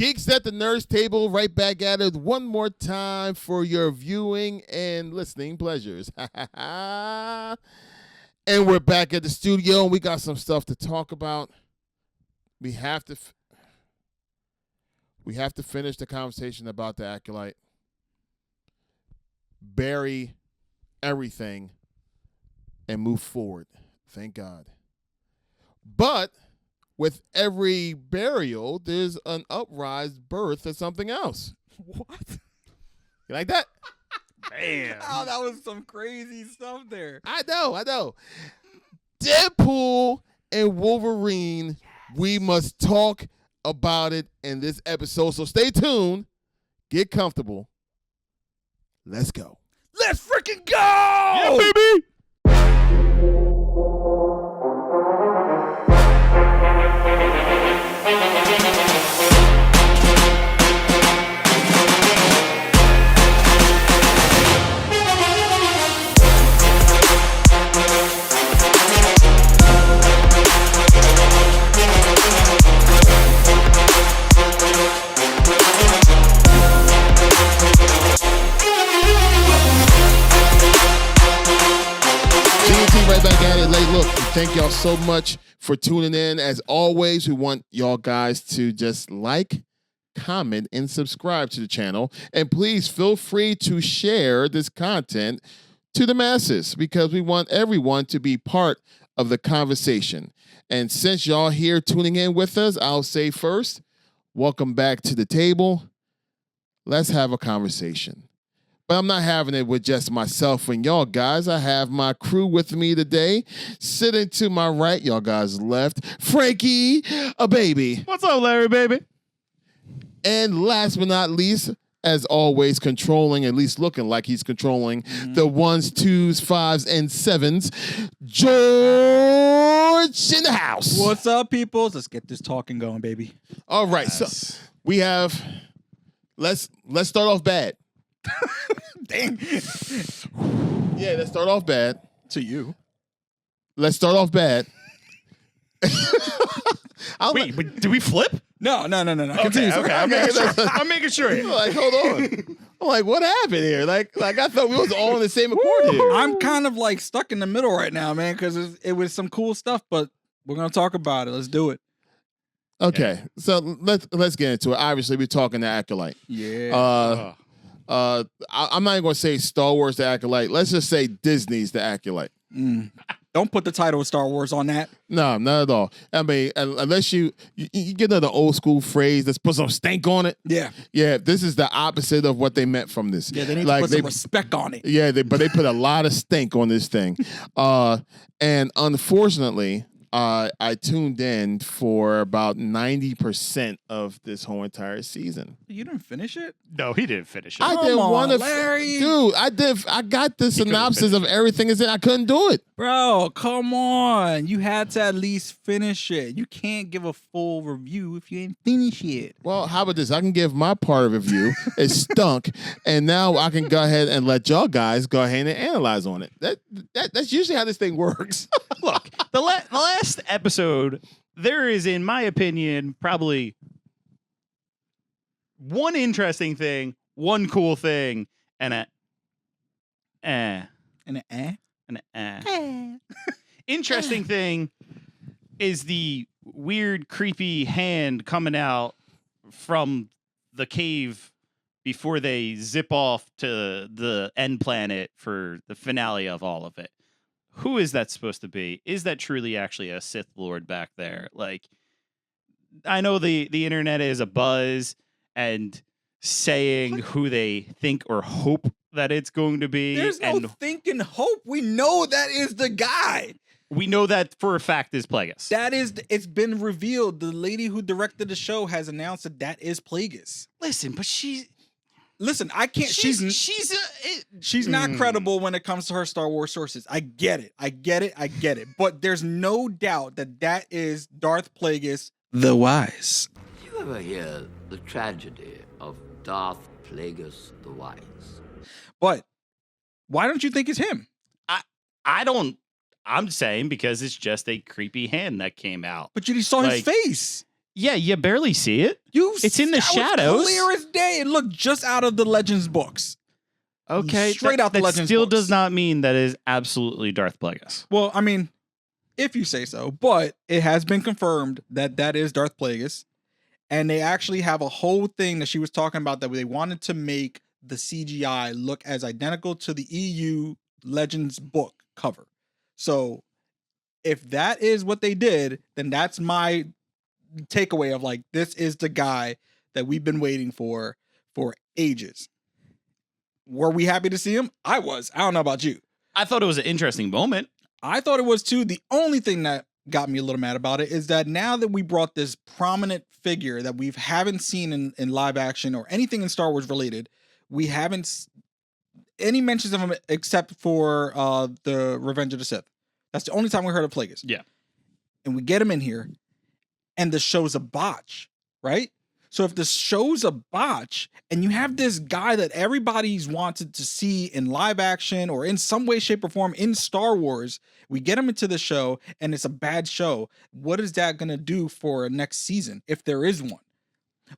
Geeks at the Nurse Table, right back at it one more time for your viewing and listening pleasures. And we're back at the studio, and we got some stuff to talk about. We have to finish the conversation about the Acolyte. Bury everything and move forward. Thank God. But with every burial, there's an uprise birth of something else. What? You like that? Man. Oh, that was some crazy stuff there. I know. Deadpool and Wolverine, yes. We must talk about it in this episode. So stay tuned. Get comfortable. Let's go. Let's freaking go! Yeah, baby! Right back at it. Look, thank y'all so much for tuning in. As always, we want y'all guys to just like, comment, and subscribe to the channel. And please feel free to share this content to the masses because we want everyone to be part of the conversation. And since y'all here tuning in with us, I'll say first, welcome back to the table. Let's have a conversation. But I'm not having it with just myself and y'all guys. I have my crew with me today. Sitting to my right, y'all guys left, Frankie, a baby. What's up, Larry, baby? And last but not least, as always, controlling, at least looking like he's controlling the 1s, 2s, 5s, and 7s, George in the house. What's up, peoples? Let's get this talking going, baby. All right, Yes. so we have, let's start off bad. Dang. Yeah, let's start off bad. To you. Let's start off bad. Wait, but did we flip? No. Okay, Continue. okay. I'm making sure. Like, hold on. I'm like, what happened here? Like I thought we was all in the same accord here. I'm kind of like stuck in the middle right now, man, because it was some cool stuff, but we're going to talk about it. Let's do it. Okay, so let's get into it. Obviously, we're talking the Acolyte. Yeah. I'm not even going to say Star Wars the Acolyte. Let's just say Disney's the Acolyte. Don't put the title of Star Wars on that. No, not at all. I mean, unless you get another old school phrase, let's put some stank on it. Yeah. Yeah, this is the opposite of what they meant from this. Yeah, they need to put some respect on it. Yeah, but they put a lot of stank on this thing. And unfortunately, I tuned in for about 90% of this whole entire season. You didn't finish it? No, he didn't finish it. I didn't want to, Larry. dude. I got the synopsis of everything, and I couldn't do it. Bro, come on. You had to at least finish it. You can't give a full review if you ain't finish it. Well, how about this? I can give my part of the review. It stunk, and now I can go ahead and let y'all guys go ahead and analyze on it. That's usually how this thing works. Look, the last episode, there is, in my opinion, probably one interesting thing, one cool thing, and interesting thing is the weird, creepy hand coming out from the cave before they zip off to the end planet for the finale of all of it. Who is that supposed to be? Is that truly actually a Sith Lord back there? Like, I know the internet is abuzz and saying who they think or hope that it's going to be. There's no thinking hope. We know that is the guy. We know that for a fact is Plagueis. It's been revealed. The lady who directed the show has announced that is Plagueis. Listen, but Listen, I can't. She's not credible when it comes to her Star Wars sources. I get it. But there's no doubt that is Darth Plagueis the Wise. Did you ever hear the tragedy of Darth Plagueis the Wise? But why don't you think it's him? I don't. I'm saying because it's just a creepy hand that came out. But you saw his face. Yeah, you barely see it. It's in the that was shadows. clear as day. It looked just out of the Legends books. Okay, Straight out the that Legends still books. does not mean that is absolutely Darth Plagueis. Well, I mean, if you say so, but it has been confirmed that that is Darth Plagueis, and they actually have a whole thing that she was talking about that they wanted to make the CGI look as identical to the EU Legends book cover. So, if that is what they did, then that's my takeaway of like, this is the guy that we've been waiting for ages. Were we happy to see him? I was. I don't know about you. I thought it was an interesting moment. I thought it was too. The only thing that got me a little mad about it is that now that we brought this prominent figure that we haven't seen in live action or anything in Star Wars related, we haven't any mentions of him except for the Revenge of the Sith. That's the only time we heard of Plagueis. Yeah. And we get him in here, and the show's a botch, right? So if the show's a botch and you have this guy that everybody's wanted to see in live action or in some way, shape, or form in Star Wars, we get him into the show and it's a bad show. What is that going to do for next season if there is one?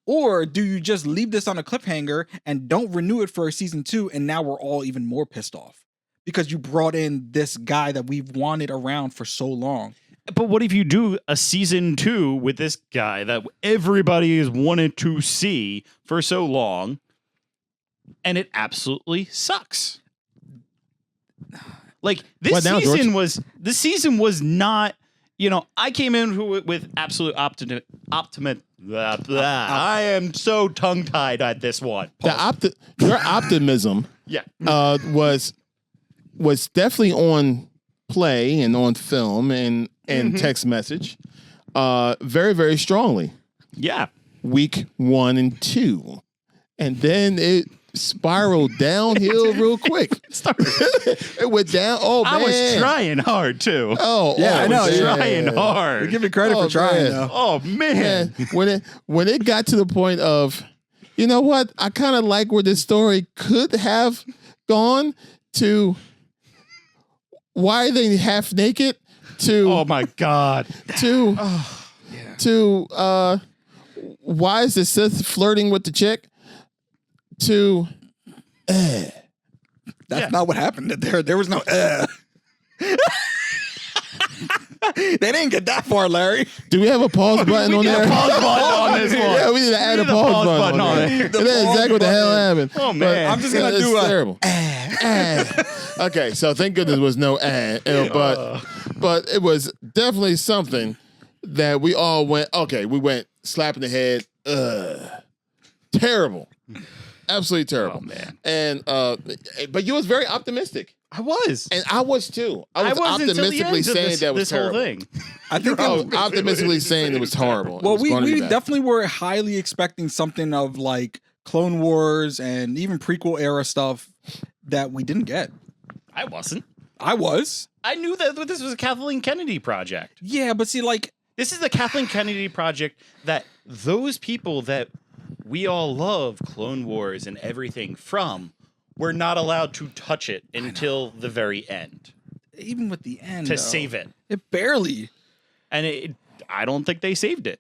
Or do you just leave this on a cliffhanger and don't renew it for a season 2, and now we're all even more pissed off because you brought in this guy that we've wanted around for so long? But what if you do a season 2 with this guy that everybody has wanted to see for so long, and it absolutely sucks? Like this season was not. You know, I came in with absolute optimism. I am so tongue tied at this one. Your optimism, Yeah. was definitely on play and on film and text message, very, very strongly. Yeah. Week 1 and 2, and then it spiraled downhill real quick. It went down. Oh man, I was trying hard too. Oh Yeah, I know. I was Yeah. trying We hard. give you credit for trying, man. though. Oh man. man, when it got to the point of, you know what, I kind of like where this story could have gone to. Why are they half naked? To Oh my God. to why is the Sith flirting with the chick? To That's not what happened. There was no. They didn't get that far, Larry. do we have a pause button on there? Pause button on this one. Yeah, we need to add a pause button on there. That's exactly what the hell happened. Oh man. I'm just gonna It's do a. terrible. Okay, so thank goodness there was no but it was definitely something that we all went. Okay, we went slapping the head. Terrible, absolutely terrible. Oh man. And but you was very optimistic, I was. and I was too. I was wasn't until the optimistically end of saying this, that was this whole terrible. thing. I think I was optimistically saying it was horrible. It Well, was going to be we bad. definitely were highly expecting something of like Clone Wars and even prequel era stuff that we didn't get. I wasn't. I was. I knew that this was a Kathleen Kennedy project. Yeah, but see, like, This is the Kathleen Kennedy project that those people that we all love Clone Wars and everything from were not allowed to touch it until the very end even with the end, to though, save it. it barely. And I don't think they saved it.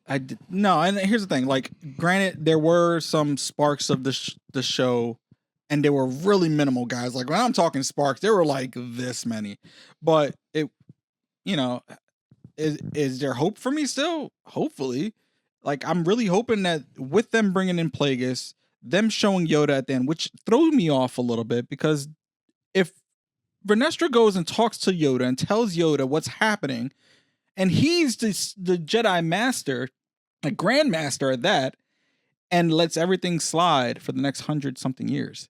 No, and here's the thing. Like, granted, there were some sparks of the show, and they were really minimal, guys. Like, when I'm talking sparks, there were like this many. But it, you know, is there hope for me still? Hopefully. Like, I'm really hoping that with them bringing in Plagueis, them showing Yoda at the end, which threw me off a little bit, because if Vernestra goes and talks to Yoda and tells Yoda what's happening, and he's the Jedi Master, a Grand Master at that, and lets everything slide for the next 100-something years,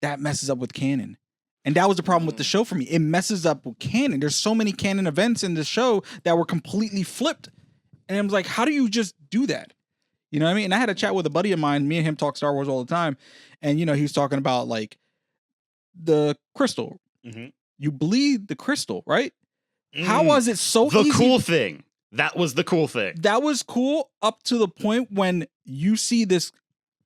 that messes up with canon. And that was the problem with the show for me. It messes up with canon. There's so many canon events in the show that were completely flipped. And I was like, how do you just do that? You know what I mean? And I had a chat with a buddy of mine. Me and him talk Star Wars all the time. And, you know, he was talking about, like, the crystal. Mm-hmm. You bleed the crystal, right? How was it so the easy? cool thing? That was the cool thing. That was cool up to the point when you see this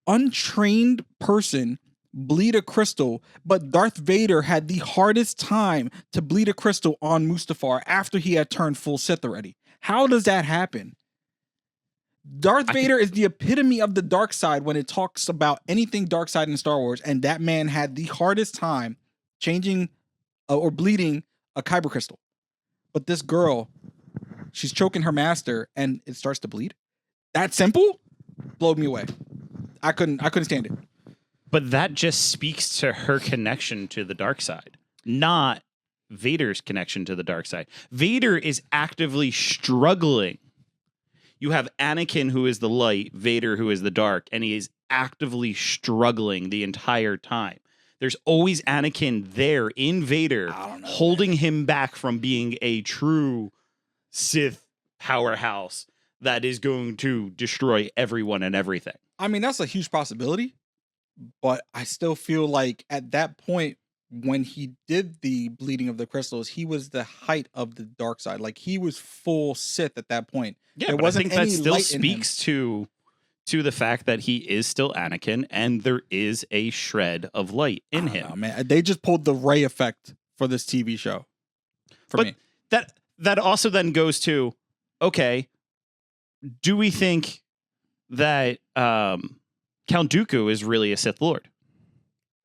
untrained person bleed a crystal, but Darth Vader had the hardest time to bleed a crystal on Mustafar after he had turned full Sith already. How does that happen? Darth Vader is the epitome of the dark side when it talks about anything dark side in Star Wars, and that man had the hardest time changing or bleeding a kyber crystal. But this girl, she's choking her master, and it starts to bleed. That simple blowed me away. I couldn't stand it. But that just speaks to her connection to the dark side, not Vader's connection to the dark side. Vader is actively struggling. You have Anakin, who is the light, Vader, who is the dark, and he is actively struggling the entire time. There's always Anakin there in Vader, holding him back from being a true Sith powerhouse that is going to destroy everyone and everything. I mean, that's a huge possibility, but I still feel like at that point, when he did the bleeding of the crystals, he was the height of the dark side. Like, he was full Sith at that point. Yeah, there but wasn't I think any that still light in him. speaks to the fact that he is still Anakin, and there is a shred of light in him. Oh man, they just pulled the Rey effect for this TV show. For me, that also then goes to, okay, do we think that Count Dooku is really a Sith Lord?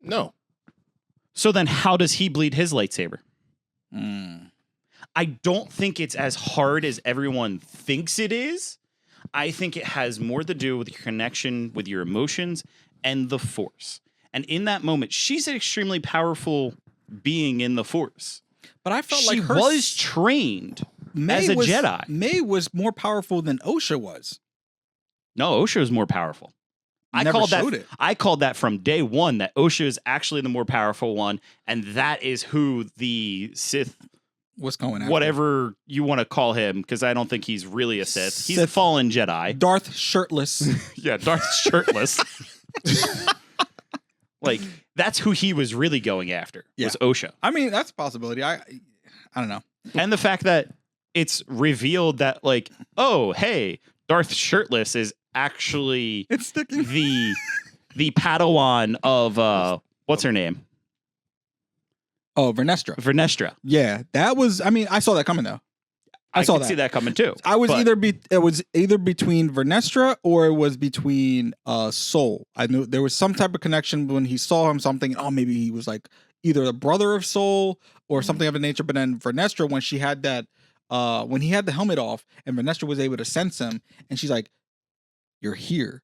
No. So then how does he bleed his lightsaber? I don't think it's as hard as everyone thinks it is. I think it has more to do with your connection with your emotions and the Force. And in that moment, she's an extremely powerful being in the Force. but I felt She like was trained as a Jedi. May was more powerful than Osha was. No, Osha is more powerful. Never showed it. I called that from day one, that Osha is actually the more powerful one, and that is who the Sith, What's going on? whatever you want to call him, because I don't think he's really a Sith. He's a fallen Jedi. Darth shirtless. Yeah, Darth shirtless. Like, that's who he was really going after, was Osha. I mean, that's a possibility. I don't know. And the fact that it's revealed that, like, oh, hey, Darth shirtless is actually It's sticking. the Padawan of what's her name? Oh, Vernestra. Vernestra. Yeah, that was. I mean, I saw that coming though. I saw could that. see that coming too. I was but- it was either between Vernestra or it was between Soul. I knew there was some type of connection when he saw him. Something. Oh, maybe he was like either the brother of Soul or something of the nature. But then Vernestra, when she had that, when he had the helmet off, and Vernestra was able to sense him, and she's like, "You're here,"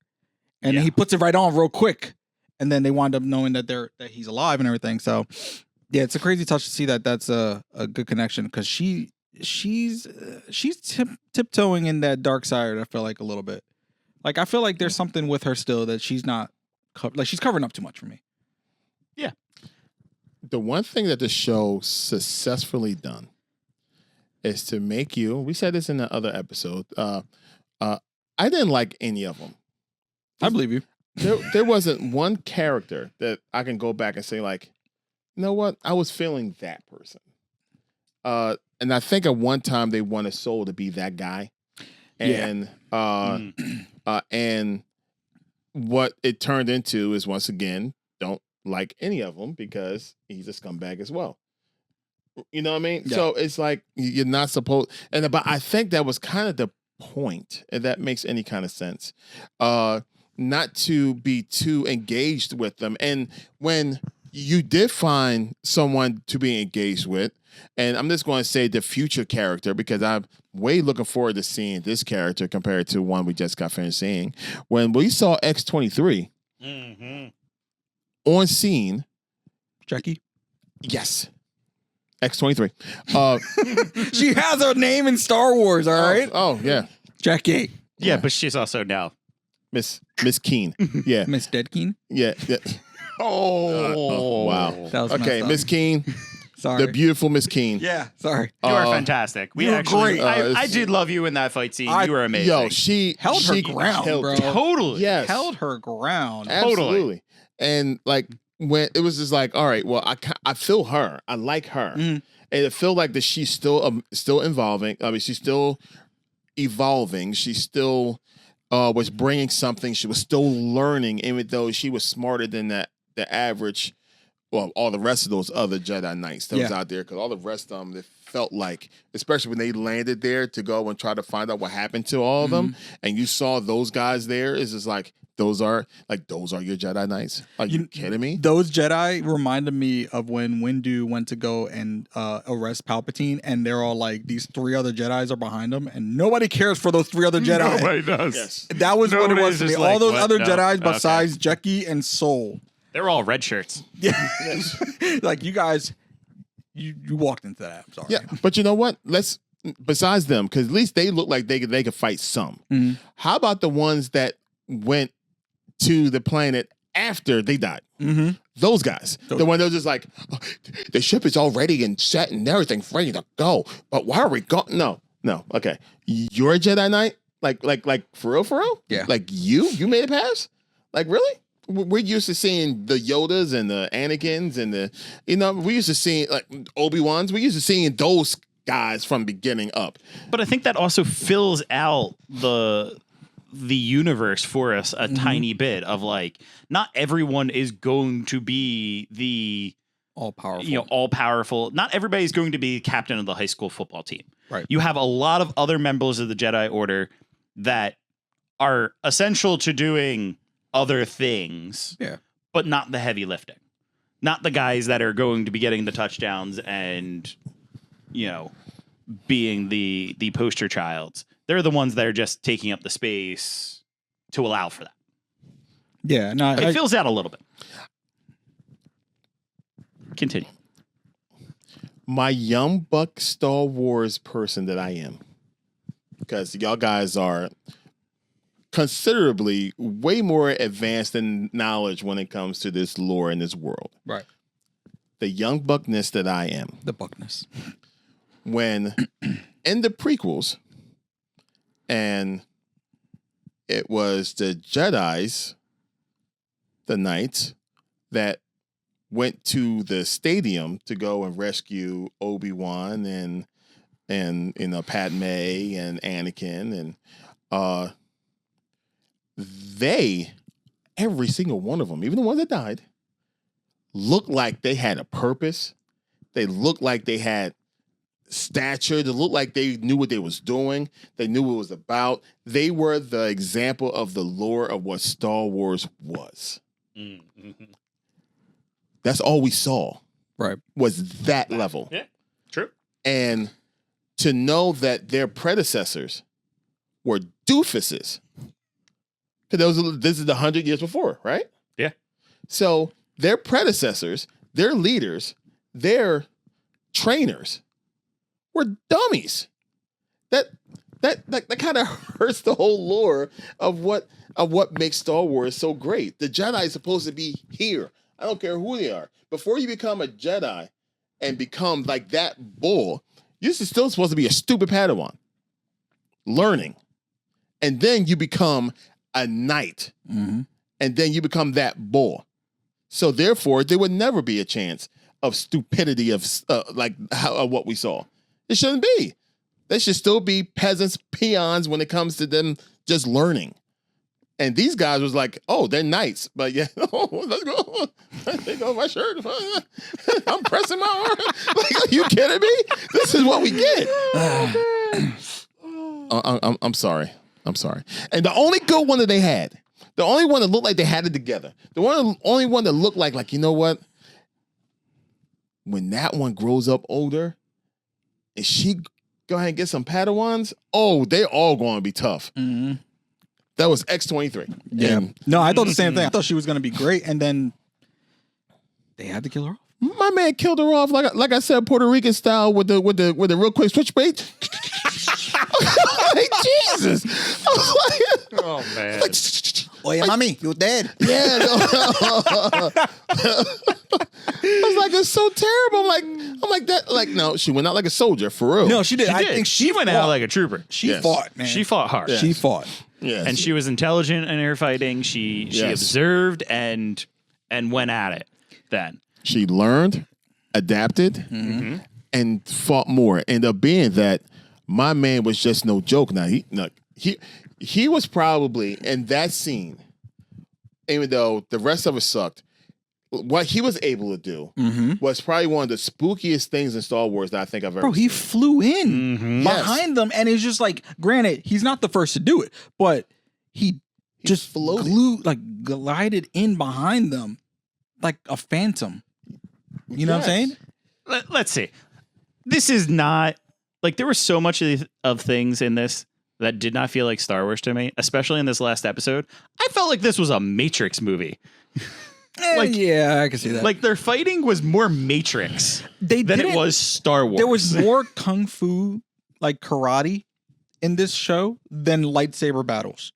and he puts it right on real quick, and then they wind up knowing that that he's alive and everything. So, yeah, it's a crazy touch to see that. That's a good connection because she's tiptoeing in that dark side. I feel like a little bit. Like I feel like there's something with her still that she's not like she's covering up too much for me. Yeah. The one thing that the show successfully done is to make you. We said this in the other episode. I didn't like any of them. I believe you. There wasn't one character that I can go back and say like, you know what? I was feeling that person. And I think at one time they wanted Soul to be that guy. And and what it turned into is, once again, don't like any of them because he's a scumbag as well. You know what I mean? Yeah. So it's like you're not supposed, but I think that was kind of the point, if that makes any kind of sense. Not to be too engaged with them. And when you did find someone to be engaged with, and I'm just going to say the future character, because I'm way looking forward to seeing this character compared to one we just got finished seeing. When we saw X-23 on scene. Jackie? Yes. X-23. She has a name in Star Wars, all right? Oh, yeah. Jackie. Yeah, but she's also now Miss Keen. Yeah. Miss Deadkeen? Yeah. Oh, wow. That was Okay, messed up. Miss Keen. Sorry. The beautiful Miss Keen. Yeah, sorry. you are fantastic. We you were actually, great. I did love you in that fight scene. You were amazing. Yo, she Held her ground, killed bro. it. Totally. Yes. Held her ground. Absolutely. And like when it was just like, all right, well, I feel her. I like her. Mhm. And it feel like that she's still involving. I mean, she's still evolving. She still was bringing something. She was still learning, even though she was smarter than the average well, all the rest of those other Jedi Knights that was out there, because all the rest of them, it felt like, especially when they landed there to go and try to find out what happened to all of them, and you saw those guys there, it's just like, those are your Jedi Knights? Are you kidding me? Those Jedi reminded me of when Windu went to go and arrest Palpatine, and they're all like, these 3 other Jedis are behind them, and nobody cares for those 3 other Jedi. Nobody does. Yes. That was what it was to me. All those other Jedis Okay. besides Jekki and Sol. They're all red shirts. Yeah. Like, you guys, you walked into that. I'm sorry. Yeah, but you know what? Besides them, because at least they look like they could fight some. How about the ones that went to the planet after they died? Those guys. The one that was just like, oh, the ship is all ready and set and everything's ready to go. But why are we going? No. Okay. You're a Jedi Knight? Like for real? Yeah. Like you made it pass? Like, really? We're used to seeing the Yodas and the Anakins and we used to seeing like Obi-Wans. We're used to seeing those guys from beginning up. But I think that also fills out the universe for us a tiny bit of like, not everyone is going to be the all powerful. All powerful. Not everybody's going to be captain of the high school football team. Right. You have a lot of other members of the Jedi Order that are essential to doing other things, but not the heavy lifting, not the guys that are going to be getting the touchdowns and, being the poster childs. They're the ones that are just taking up the space to allow for that. Yeah, no, it fills out a little bit. Continue. My young buck Star Wars person that I am, because y'all guys are considerably way more advanced in knowledge when it comes to this lore in this world. Right. The young buckness that I am. The buckness. When in the prequels, and it was the Jedis, the knights, that went to the stadium to go and rescue Obi-Wan and Padme and Anakin, and they, every single one of them, even the ones that died, looked like they had a purpose. They looked like they had stature. They looked like they knew what they was doing. They knew what it was about. They were the example of the lore of what Star Wars was. Mm-hmm. That's all we saw. Right. Was that level. Yeah, true. And to know that their predecessors were doofuses. Because this is 100 years before, right? Yeah. So their predecessors, their leaders, their trainers were dummies. That kind of hurts the whole lore of what makes Star Wars so great. The Jedi is supposed to be here. I don't care who they are. Before you become a Jedi and become like that bull, you're still supposed to be a stupid Padawan, learning. And then you become a knight. Mm-hmm. And then you become that bull. So therefore, there would never be a chance of stupidity of what we saw. It shouldn't be. They should still be peasants, peons when it comes to them just learning. And these guys was like, oh, they're knights. But yeah, let's go. There goes my shirt. I'm pressing my arm. Like, are you kidding me? This is what we get. I'm sorry. And the only good one that they had, the only one that looked like they had it together, only one that looked like, you know what? When that one grows up older, and she go ahead and get some Padawans, oh, they all going to be tough. Mm-hmm. That was X-23. Yeah. And no, I thought the same thing. I thought she was going to be great, and then they had to kill her off. My man killed her off like I said, Puerto Rican style with the real quick switchblade. Like, Jesus. Oh man. Oye, mami, you dead. Yeah. No. I was like, it's so terrible. I'm like that. Like, no, she went out like a soldier for real. No, she did. She I did. think she went out like a trooper. She fought, man. She fought hard. She fought. Yeah. And she was intelligent in her fighting. She observed and went at it then. She learned, adapted, and fought more. Ended up being that my man was just no joke. Now he was probably in that scene, even though the rest of it sucked, what he was able to do was probably one of the spookiest things in Star Wars that I think I've ever seen. He flew in behind them, and it's just like, granted, he's not the first to do it, but he just glided in behind them like a phantom. You know what I'm saying? Let's see. This is not like there was so much of things in this that did not feel like Star Wars to me, especially in this last episode. I felt like this was a Matrix movie. Yeah, I can see that. Like their fighting was more Matrix than it was Star Wars. There was more kung fu, like karate, in this show than lightsaber battles.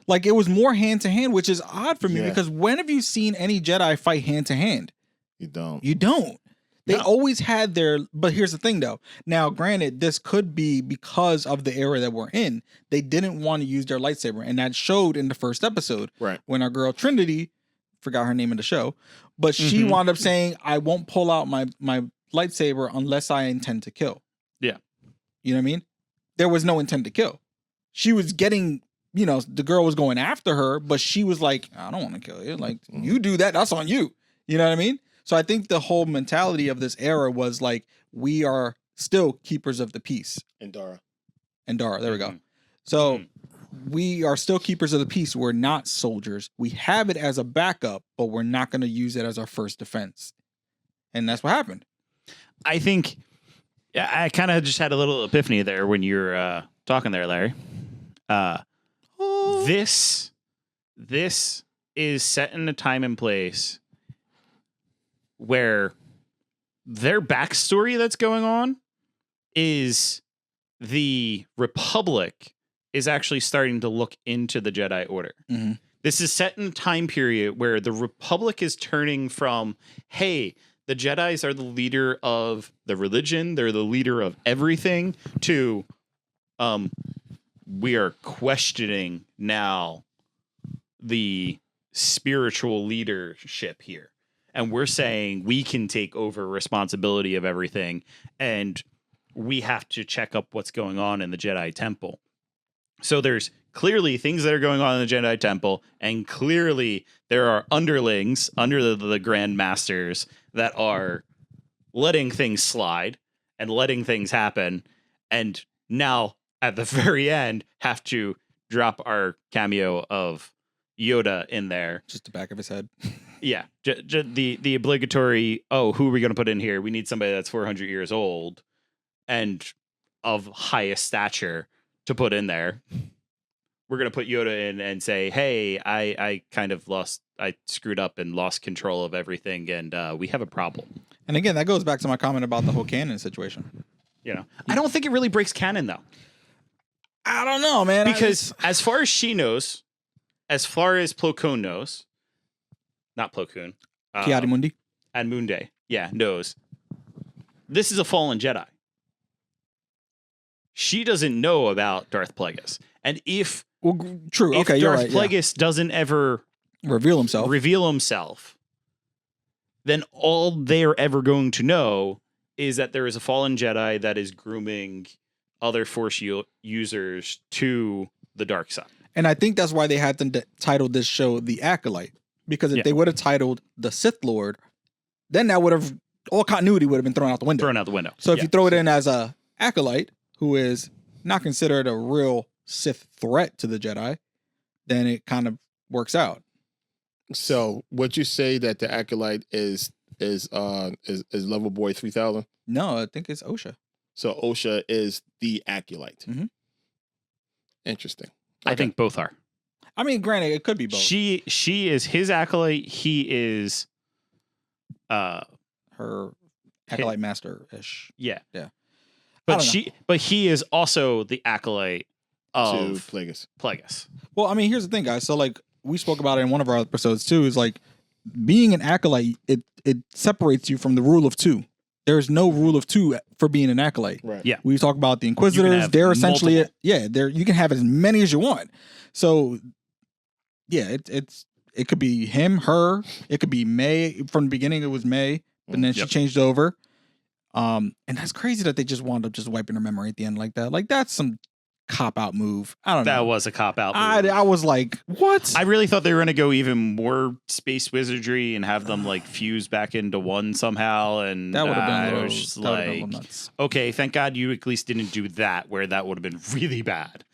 Like it was more hand to hand, which is odd for me because when have you seen any Jedi fight hand to hand? You don't. You don't. They always had their, but here's the thing though. Now, granted, this could be because of the era that we're in. They didn't want to use their lightsaber, and that showed in the first episode. Right. When our girl Trinity, forgot her name in the show, but she wound up saying, I won't pull out my lightsaber unless I intend to kill. Yeah. You know what I mean? There was no intent to kill. She was getting, the girl was going after her, but she was like, I don't want to kill you. Like, you do that, that's on you. You know what I mean? So I think the whole mentality of this era was like, we are still keepers of the peace. Endara, there we go. So we are still keepers of the peace. We're not soldiers. We have it as a backup, but we're not going to use it as our first defense. And that's what happened. I think I kind of just had a little epiphany there when you're talking there, Larry. This is set in a time and place where their backstory that's going on is the Republic is actually starting to look into the Jedi Order. This is set in a time period where the Republic is turning from, hey, the Jedis are the leader of the religion, they're the leader of everything, to we are questioning now the spiritual leadership here. And we're saying we can take over responsibility of everything, and we have to check up what's going on in the Jedi Temple. So there's clearly things that are going on in the Jedi Temple, and clearly there are underlings under the Grand Masters that are letting things slide and letting things happen, and now at the very end have to drop our cameo of Yoda in there. Just the back of his head. Yeah, the obligatory, who are we going to put in here? We need somebody that's 400 years old and of highest stature to put in there. We're going to put Yoda in and say, hey, I kind of I screwed up and lost control of everything, and we have a problem. And again, that goes back to my comment about the whole canon situation. I don't think it really breaks canon, though. I don't know, man. Because as far as she knows, as far as Plo Koon knows, not Plo Koon, Ki-Adi-Mundi and Moonday, knows this is a fallen Jedi. She doesn't know about Darth Plagueis, and if true, if okay, Darth you're right, Plagueis doesn't ever reveal himself, then all they're ever going to know is that there is a fallen Jedi that is grooming other Force users to the dark side. And I think that's why they had to title this show The Acolyte. Because if they would have titled The Sith Lord, then that would have, all continuity would have been thrown out the window. So if you throw it in as a Acolyte, who is not considered a real Sith threat to the Jedi, then it kind of works out. So would you say that the Acolyte is Level Boy 3000? No, I think it's Osha. So Osha is the Acolyte. Interesting. Okay. I think both are. I mean, granted, it could be both. She is his acolyte. He is her acolyte master-ish. Yeah. But he is also the acolyte of Plagueis. Well, I mean, here's the thing, guys. So like we spoke about it in one of our episodes too, is like being an acolyte, it separates you from the rule of two. There's no rule of two for being an acolyte. Right. Yeah. We talk about the Inquisitors. They're essentially you can have as many as you want. So yeah, it could be him, her. It could be May. From the beginning, it was May, but then she changed over. And that's crazy that they just wound up just wiping her memory at the end like that. Like that's some cop-out move. I don't know. That was a cop-out move. I was like, what? I really thought they were going to go even more space wizardry and have them like fuse back into one somehow. And that would have been a little, just that would've been a like, little nuts. okay, thank God you at least didn't do that, where that would have been really bad.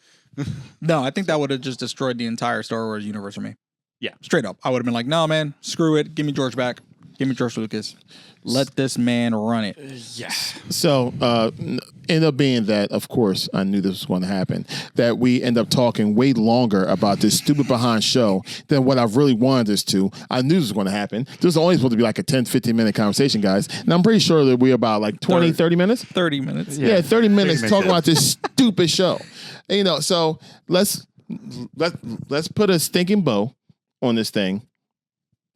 No, I think that would have just destroyed the entire Star Wars universe for me. Yeah. Straight up. I would have been like, no, man, screw it. Give me George back. Give me George Lucas. Let this man run it. Yeah. So, end up being that, of course, I knew this was going to happen, that we end up talking way longer about this stupid behind show than what I really wanted us to. I knew this was going to happen. This was only supposed to be like a 10, 15-minute conversation, guys. And I'm pretty sure that we're about like 20, 30 minutes? 30 minutes. Yeah, 30 minutes talking about this stupid show. And, you know, so let's put a stinking bow on this thing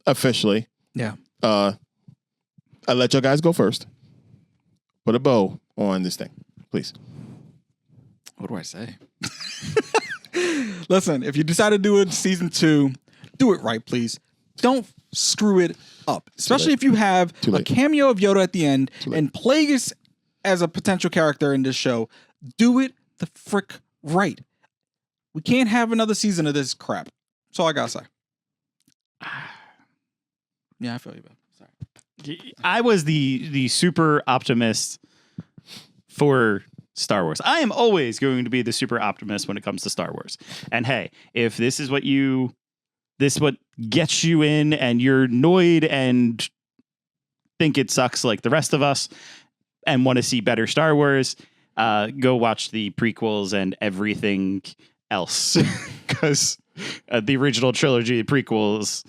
officially. Yeah. I'll let you guys go first. Put a bow on this thing, please. What do I say? Listen, if you decide to do it season 2, do it right, please. Don't screw it up. Especially if you have a cameo of Yoda at the end and Plagueis as a potential character in this show. Do it the frick right. We can't have another season of this crap. That's all I gotta say. Yeah, I feel you, man. Sorry. I was the super optimist for Star Wars. I am always going to be the super optimist when it comes to Star Wars. And hey, if this is what gets you in and you're annoyed and think it sucks like the rest of us and want to see better Star Wars, go watch the prequels and everything else. Because the original trilogy, prequels,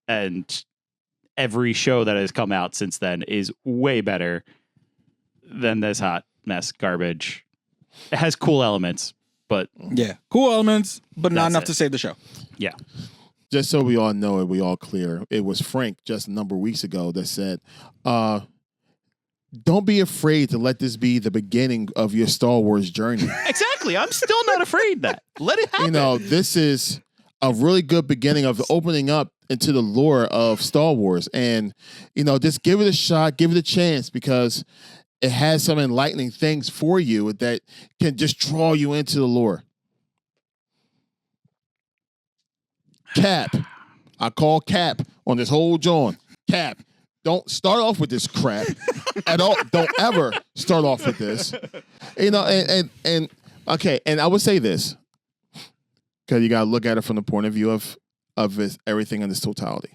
and every show that has come out since then is way better than this hot mess garbage. It has cool elements, but yeah, cool elements, but not enough it. to save the show. Yeah. Just so we all know it, we all clear. It was Frank just a number of weeks ago that said, don't be afraid to let this be the beginning of your Star Wars journey. Exactly. I'm still not afraid that. Let it happen. You know, this is a really good beginning of the opening up into the lore of Star Wars. And, you know, just give it a shot, give it a chance, because it has some enlightening things for you that can just draw you into the lore. Cap. I call Cap on this whole John. Cap, don't start off with this crap at all. Don't ever start off with this. You know, and okay, and I would say this, because you got to look at it from the point of view of everything in this totality.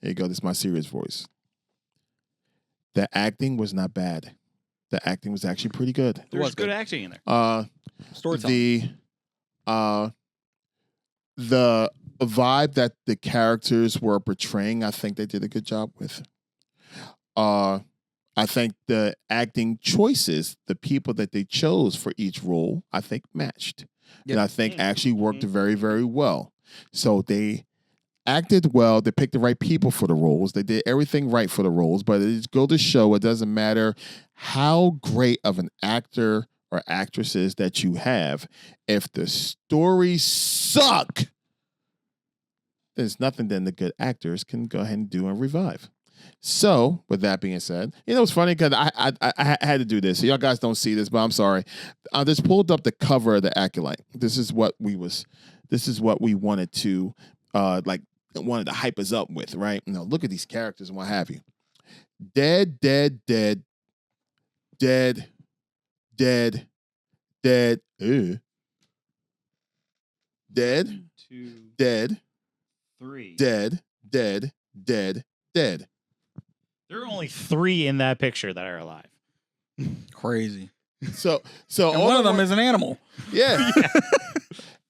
Here you go. This is my serious voice. The acting was not bad. The acting was actually pretty good. There was good acting in there. Storytelling. The vibe that the characters were portraying, I think they did a good job with. I think the acting choices, the people that they chose for each role, I think matched. Yep. And I think actually worked very, very well. So they acted well. They picked the right people for the roles. They did everything right for the roles. But it goes to show it doesn't matter how great of an actor or actresses that you have. If the stories suck, there's nothing then the good actors can go ahead and do and revive. So, with that being said, you know, it's funny because I had to do this. So y'all guys don't see this, but I'm sorry. I just pulled up the cover of the Acolyte. This is what we wanted to wanted to hype us up with, right? You know, look at these characters and what have you. Dead, dead, dead, dead, dead, dead, dead, 2, dead, 3, dead, dead, dead, dead. There are only 3 in that picture that are alive. Crazy. So and one of them is an animal. Yeah.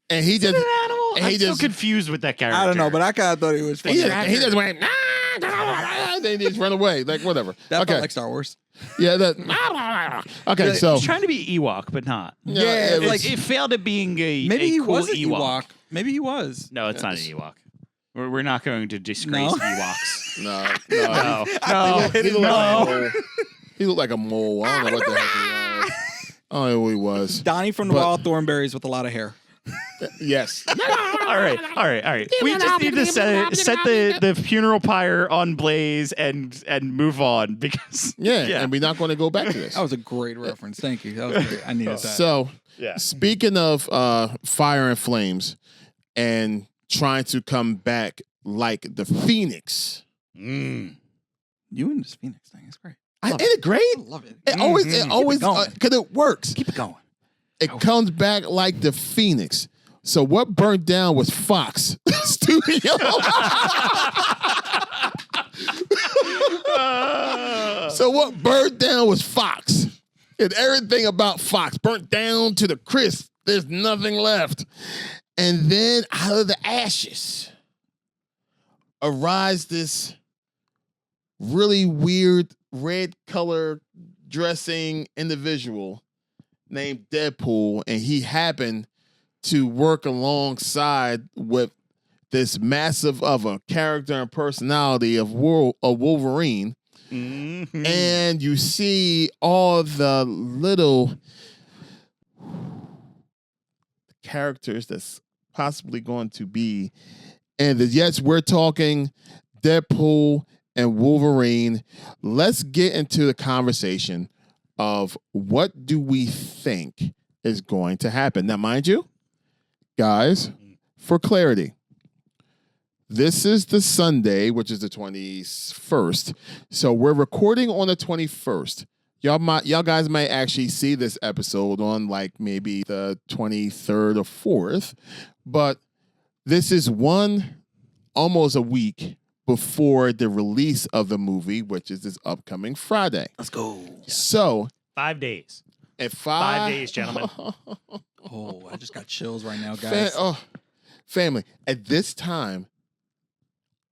And he just an animal. and I'm he so just confused with that character. I don't know, but I kind of thought he was funny. he just went, nah, they just run away. Like, whatever. That okay. felt like Star Wars. Yeah, that okay, so He's trying to be Ewok, but not. yeah, it Like it failed at being Maybe a he cool was an Ewok. Maybe he was. No, it's not an Ewok. We're not going to disgrace Ewoks. no. He looked like a mole. I don't know what the heck he was. I don't know who he was. Donnie from the Wild Thornberries with a lot of hair. Yes. All right. We just need to set the funeral pyre on blaze and move on because And we're not going to go back to this. That was a great reference. Thank you. That was great. I needed that. So, speaking of fire and flames and trying to come back like the Phoenix. You and this Phoenix thing is great. Ain't it great? I love it. It always, because it works. Keep it going. It comes back like the Phoenix. So what burned down was Fox Studio. So what burned down was Fox. And everything about Fox burnt down to the crisp. There's nothing left. And then out of the ashes arise this really weird red color dressing individual named Deadpool, and he happened to work alongside with this massive of a character and personality of Wolverine. Mm-hmm. And you see all the little characters that's possibly going to be. And yes, we're talking Deadpool and Wolverine. Let's get into the conversation of what do we think is going to happen. Now, mind you, guys, for clarity, this is the Sunday, which is the 21st. So we're recording on the 21st. Y'all guys might actually see this episode on like maybe the 23rd or 4th, but this is almost a week before the release of the movie, which is this upcoming Friday. Let's go. So 5 days. At 5 days, gentlemen. Oh, I just got chills right now, guys. Family, at this time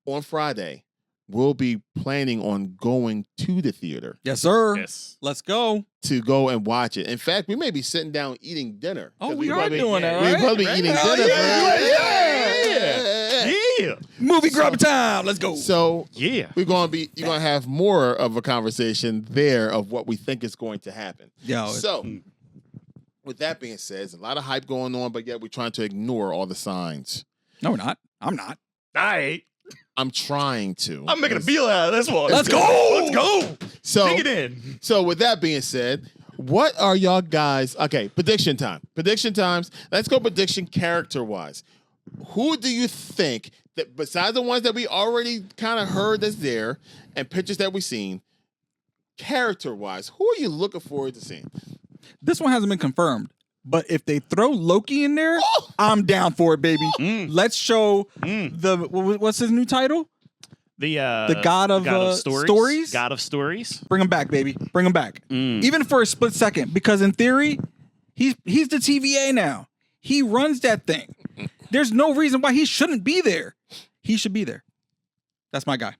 on Friday, we'll be planning on going to the theater. Yes, sir. Yes. Let's go. To go and watch it. In fact, we may be sitting down eating dinner. Oh, we are doing that, We're right? supposed to be eating dinner. Yeah. Movie grub time. Let's go. So Yeah. you're gonna have more of a conversation there of what we think is going to happen. Yo, So with that being said, there's a lot of hype going on, but yet we're trying to ignore all the signs. no, we're not. I'm not. I'm trying to. I'm making a deal out of this one. Let's go. Let's go. So Dig it in. So with that being said, what are y'all guys? Okay, prediction time. Prediction times. Let's go prediction character-wise. Who do you think that besides the ones that we already kind of heard that's there and pictures that we've seen, character-wise, who are you looking forward to seeing? This one hasn't been confirmed, but if they throw Loki in there, I'm down for it, baby. Let's show what's his new title? The God of stories. God of stories. Bring him back, baby. Bring him back. Even for a split second, because in theory, he's the TVA now. He runs that thing. There's no reason why he shouldn't be there. He should be there. That's my guy.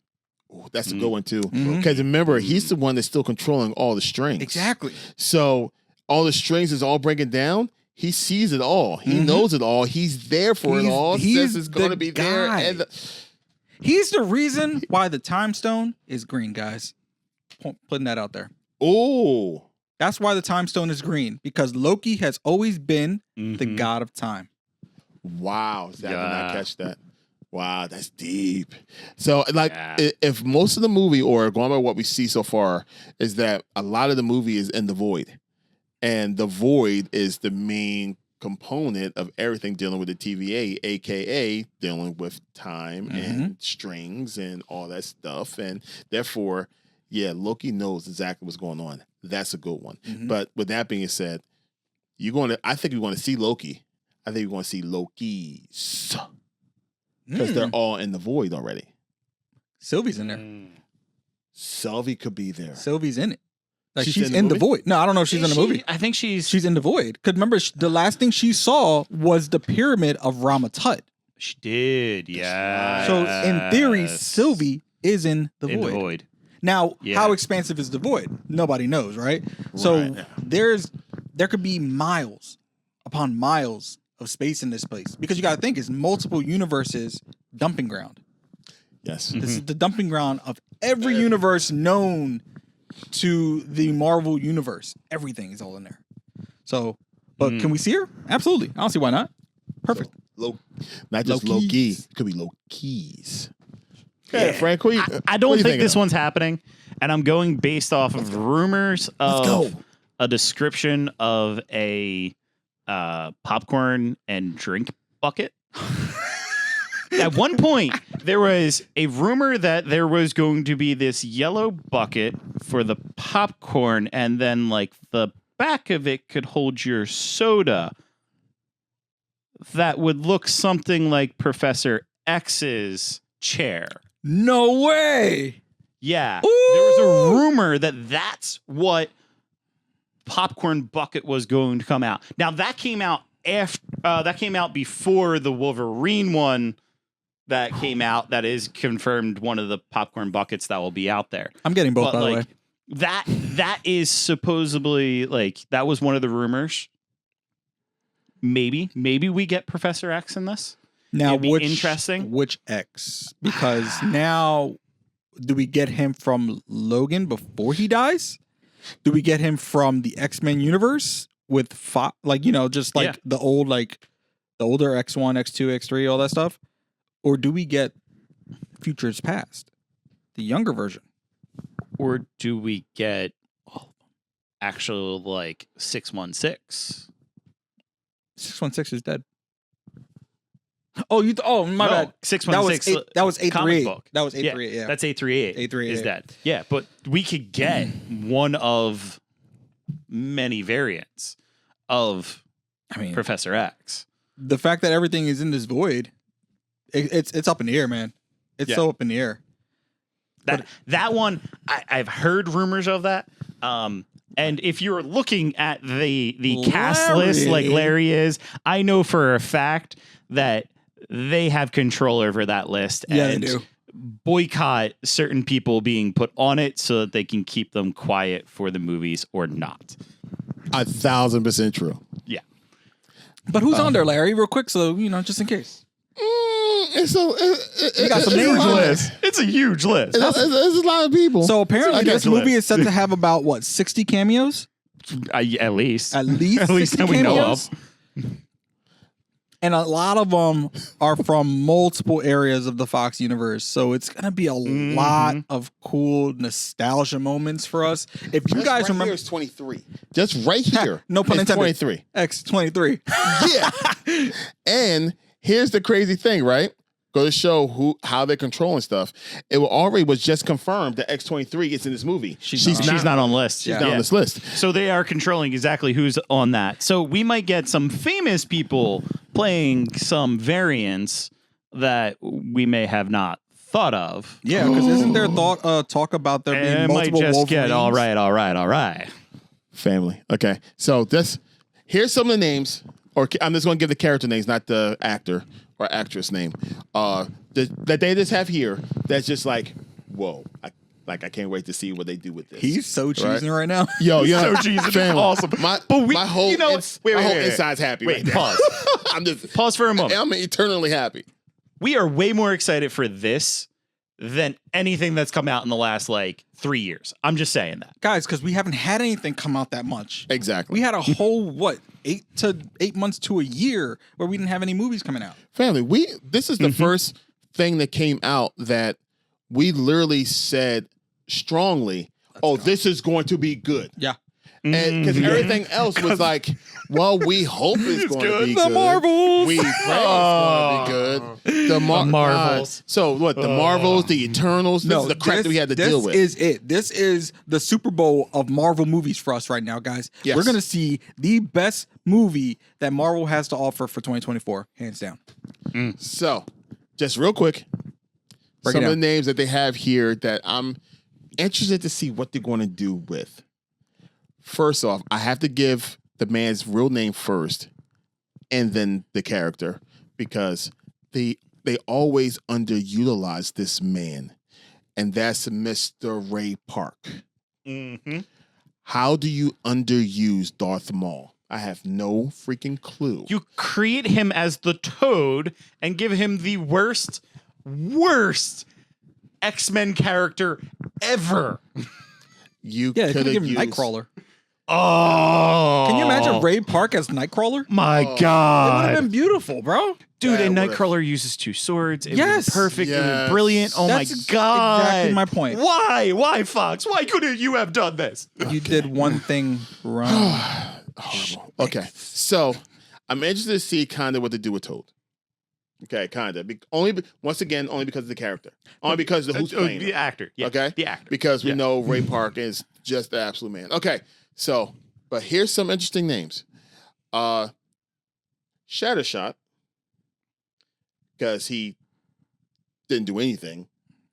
Ooh, that's a good one too. Because remember, he's the one that's still controlling all the strings. Exactly. So all the strings is all breaking down. He sees it all. He knows it all. He's there for it all. Says it's going to be there. And he's the reason why the time stone is green, guys. Putting that out there. Oh. That's why the time stone is green, because Loki has always been the god of time. Wow. I did not catch that. Wow, that's deep. So, like, if most of the movie, or going by what we see so far, is that a lot of the movie is in the void. And the void is the main component of everything dealing with the TVA, a.k.a. dealing with time and strings and all that stuff. And therefore, yeah, Loki knows exactly what's going on. That's a good one. But with that being said, I think you're going to see Loki. I think you're going to see Lokis. Because they're all in the void already. Sylvie's in there. Sylvie could be there. Sylvie's in it. Like she's in the void. No, I don't know if she's in the movie. I think she's in the void. Because remember, the last thing she saw was the pyramid of Ramatut. She did, yeah. So in theory, Sylvie is in the void. Now, how expansive is the void? Nobody knows, right? So there could be miles upon miles of space in this place, because you got to think it's multiple universes dumping ground. Yes. This is the dumping ground of every universe known to the Marvel universe. Everything is all in there. So, but can we see her? Absolutely. I don't see why not. Perfect. So not just Low low key. keys. It could be low keys. Yeah, Frank. What I don't think this one's happening, and I'm going based off of rumors of a description of a popcorn and drink bucket. At one point, there was a rumor that there was going to be this yellow bucket for the popcorn, and then like the back of it could hold your soda. That would look something like Professor X's chair. No way. Yeah. Ooh. There was a rumor that that's what popcorn bucket was going to come out. Now that came out before the Wolverine one that came out. That is confirmed one of the popcorn buckets that will be out there. I'm getting both, by the way. That is supposedly like that was one of the rumors. Maybe we get Professor X in this. Now, interesting. Which X? Because now, do we get him from Logan before he dies? Do we get him from the X-Men universe with the old the older X1, X2, X3, all that stuff? Or do we get Futures Past, the younger version? Or do we get actual 616? 616 is dead. Oh, my bad. 616. That was 838. book. That was 838. Yeah, That's 838. 838 is dead. Yeah, but we could get one of many variants of Professor X. The fact that everything is in this void, it's up in the air, man. It's so up in the air. That one, I've heard rumors of that. And if you're looking at the cast list like Larry is, I know for a fact that they have control over that list and they do. Boycott certain people being put on it so that they can keep them quiet for the movies or not. 1,000% true. Yeah. But who's on there, Larry? Real quick, so just in case. It's a huge list. It's a huge list. It's a lot of people. So apparently, this movie is set to have about 60 cameos. At least. At least 60 that we know of. And a lot of them are from multiple areas of the Fox universe. So it's going to be a lot of cool nostalgia moments for us. If you guys remember. Here is 23. Just right here. No pun intended. 23. X23. Yeah. And here's the crazy thing, right? Go to show how they're controlling stuff. It already was just confirmed that X23 is in this movie. She's not on the list. She's not on this list. So they are controlling exactly who's on that. So we might get some famous people playing some variants that we may have not thought of. Yeah, because isn't there talk about there being multiple might just get Wolverines? all right. Family. Okay. So here's some of the names, or I'm just going to give the character names, not the actor or actress name, that they just have here. That's just like, whoa! I can't wait to see what they do with this. He's so cheesing right now. Yo, so cheesing. It's awesome. My whole inside's happy. Wait, right pause. I'm just pause for a moment. I'm eternally happy. We are way more excited for this than anything that's come out in the last 3 years. I'm just saying that, guys, because we haven't had anything come out that much. Exactly. We had a whole 8 months to a year where we didn't have any movies coming out. Family, this is the first thing that came out that we literally said strongly, this is going to be good. Yeah. And because everything else was like, well, we hope it's going to be good. The Marvels. We pray it's going to be good. The Marvels. So what? The Marvels, the Eternals. This is the crap that we had to deal with. This is it. This is the Super Bowl of Marvel movies for us right now, guys. Yes. We're gonna see the best movie that Marvel has to offer for 2024, hands down. So, just real quick, some of the names that they have here that I'm interested to see what they're going to do with. First off, I have to give the man's real name first and then the character, because they always underutilize this man, and that's Mr. Ray Park. Mm-hmm. How do you underuse Darth Maul? I have no freaking clue. You create him as the Toad and give him the worst X-Men character ever. You could have give him Nightcrawler. Oh, Can you imagine Ray Park as Nightcrawler? My It would have God, been beautiful, bro. dude! That And would've- Nightcrawler uses 2 swords. It Yes. was perfect. It was Yes. brilliant. Oh That's my God! exactly my point. Why, Fox? Why couldn't you have done this? You did one thing wrong. Horrible. Okay, so I'm interested to see kind of what they do with Toad. Okay, kind of. Once again, only because of the character. Only because of who's playing the him. actor. Yeah, Okay? the actor. Because we know Ray Park is just the absolute man. Okay, so, but here's some interesting names. Shattershot, because he didn't do anything